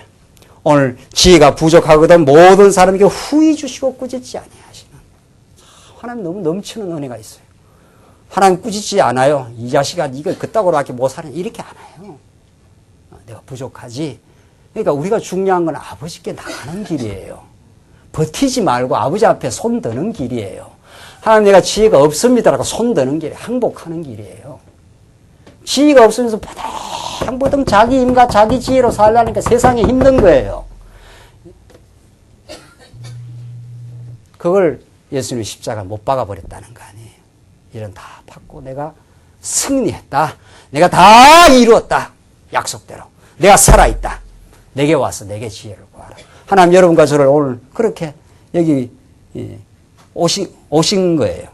Speaker 1: 오늘 지혜가 부족하거든 모든 사람에게 후히 주시고 꾸짖지 아니하시는 하나님 너무 넘치는 은혜가 있어요. 하나님 꾸짖지 않아요. 이 자식아 이거 그따구로밖에 못 사냐 이렇게 안 해요. 내가 부족하지. 그러니까 우리가 중요한 건 아버지께 나가는 길이에요. 버티지 말고 아버지 앞에 손 드는 길이에요. 하나님 내가 지혜가 없습니다라고 손 드는 길이 항복하는 길이에요. 지혜가 없으면서 버덩버덩 자기 힘과 자기 지혜로 살라니까 세상에 힘든 거예요. 그걸 예수님이 십자가 못 박아버렸다는 거 아니에요. 이런 다 받고 내가 승리했다. 내가 다 이루었다. 약속대로. 내가 살아있다. 내게 와서 내게 지혜를 구하라. 하나님 여러분과 저를 오늘 그렇게 여기 오신 거예요.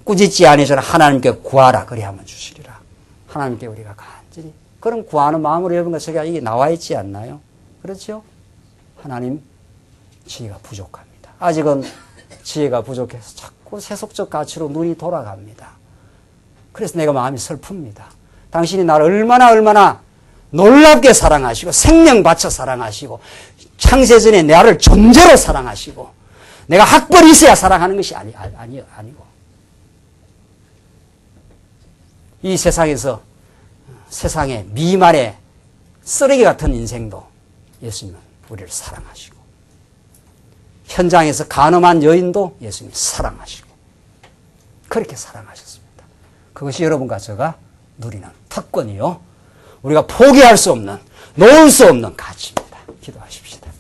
Speaker 1: 꾸짖지 아니하시나 하나님께 구하라. 그리 하면 주시리라. 하나님께 우리가 간절히 그런 구하는 마음으로 여러분과 제가 이게 나와 있지 않나요? 그렇죠? 하나님 지혜가 부족합니다. 아직은 지혜가 부족해서 자꾸 세속적 가치로 눈이 돌아갑니다. 그래서 내가 마음이 슬픕니다. 당신이 나를 얼마나 놀랍게 사랑하시고 생명 바쳐 사랑하시고 창세전에 나를 존재로 사랑하시고 내가 학벌이 있어야 사랑하는 것이 아니고 이 세상에서 세상의 미만의 쓰레기 같은 인생도 예수님은 우리를 사랑하시고 현장에서 간음한 여인도 예수님이 사랑하시고 그렇게 사랑하셨습니다. 그것이 여러분과 제가 누리는 특권이요. 우리가 포기할 수 없는, 놓을 수 없는 가치입니다. 기도하십시다.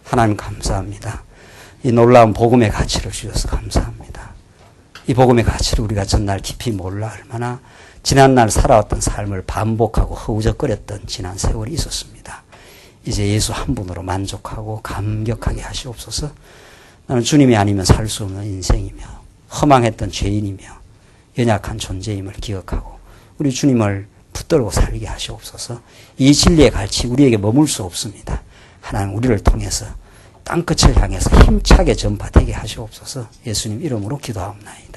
Speaker 1: 하나님 감사합니다. 이 놀라운 복음의 가치를 주셔서 감사합니다. 이 복음의 가치를 우리가 전날 깊이 몰라 얼마나 지난날 살아왔던 삶을 반복하고 허우적거렸던 지난 세월이 있었습니다. 이제 예수 한 분으로 만족하고 감격하게 하시옵소서. 나는 주님이 아니면 살 수 없는 인생이며 허망했던 죄인이며 연약한 존재임을 기억하고 우리 주님을 붙들고 살게 하시옵소서. 이 진리의 가치 우리에게 머물 수 없습니다. 하나님 우리를 통해서 땅끝을 향해서 힘차게 전파되게 하시옵소서. 예수님 이름으로 기도하옵나이다.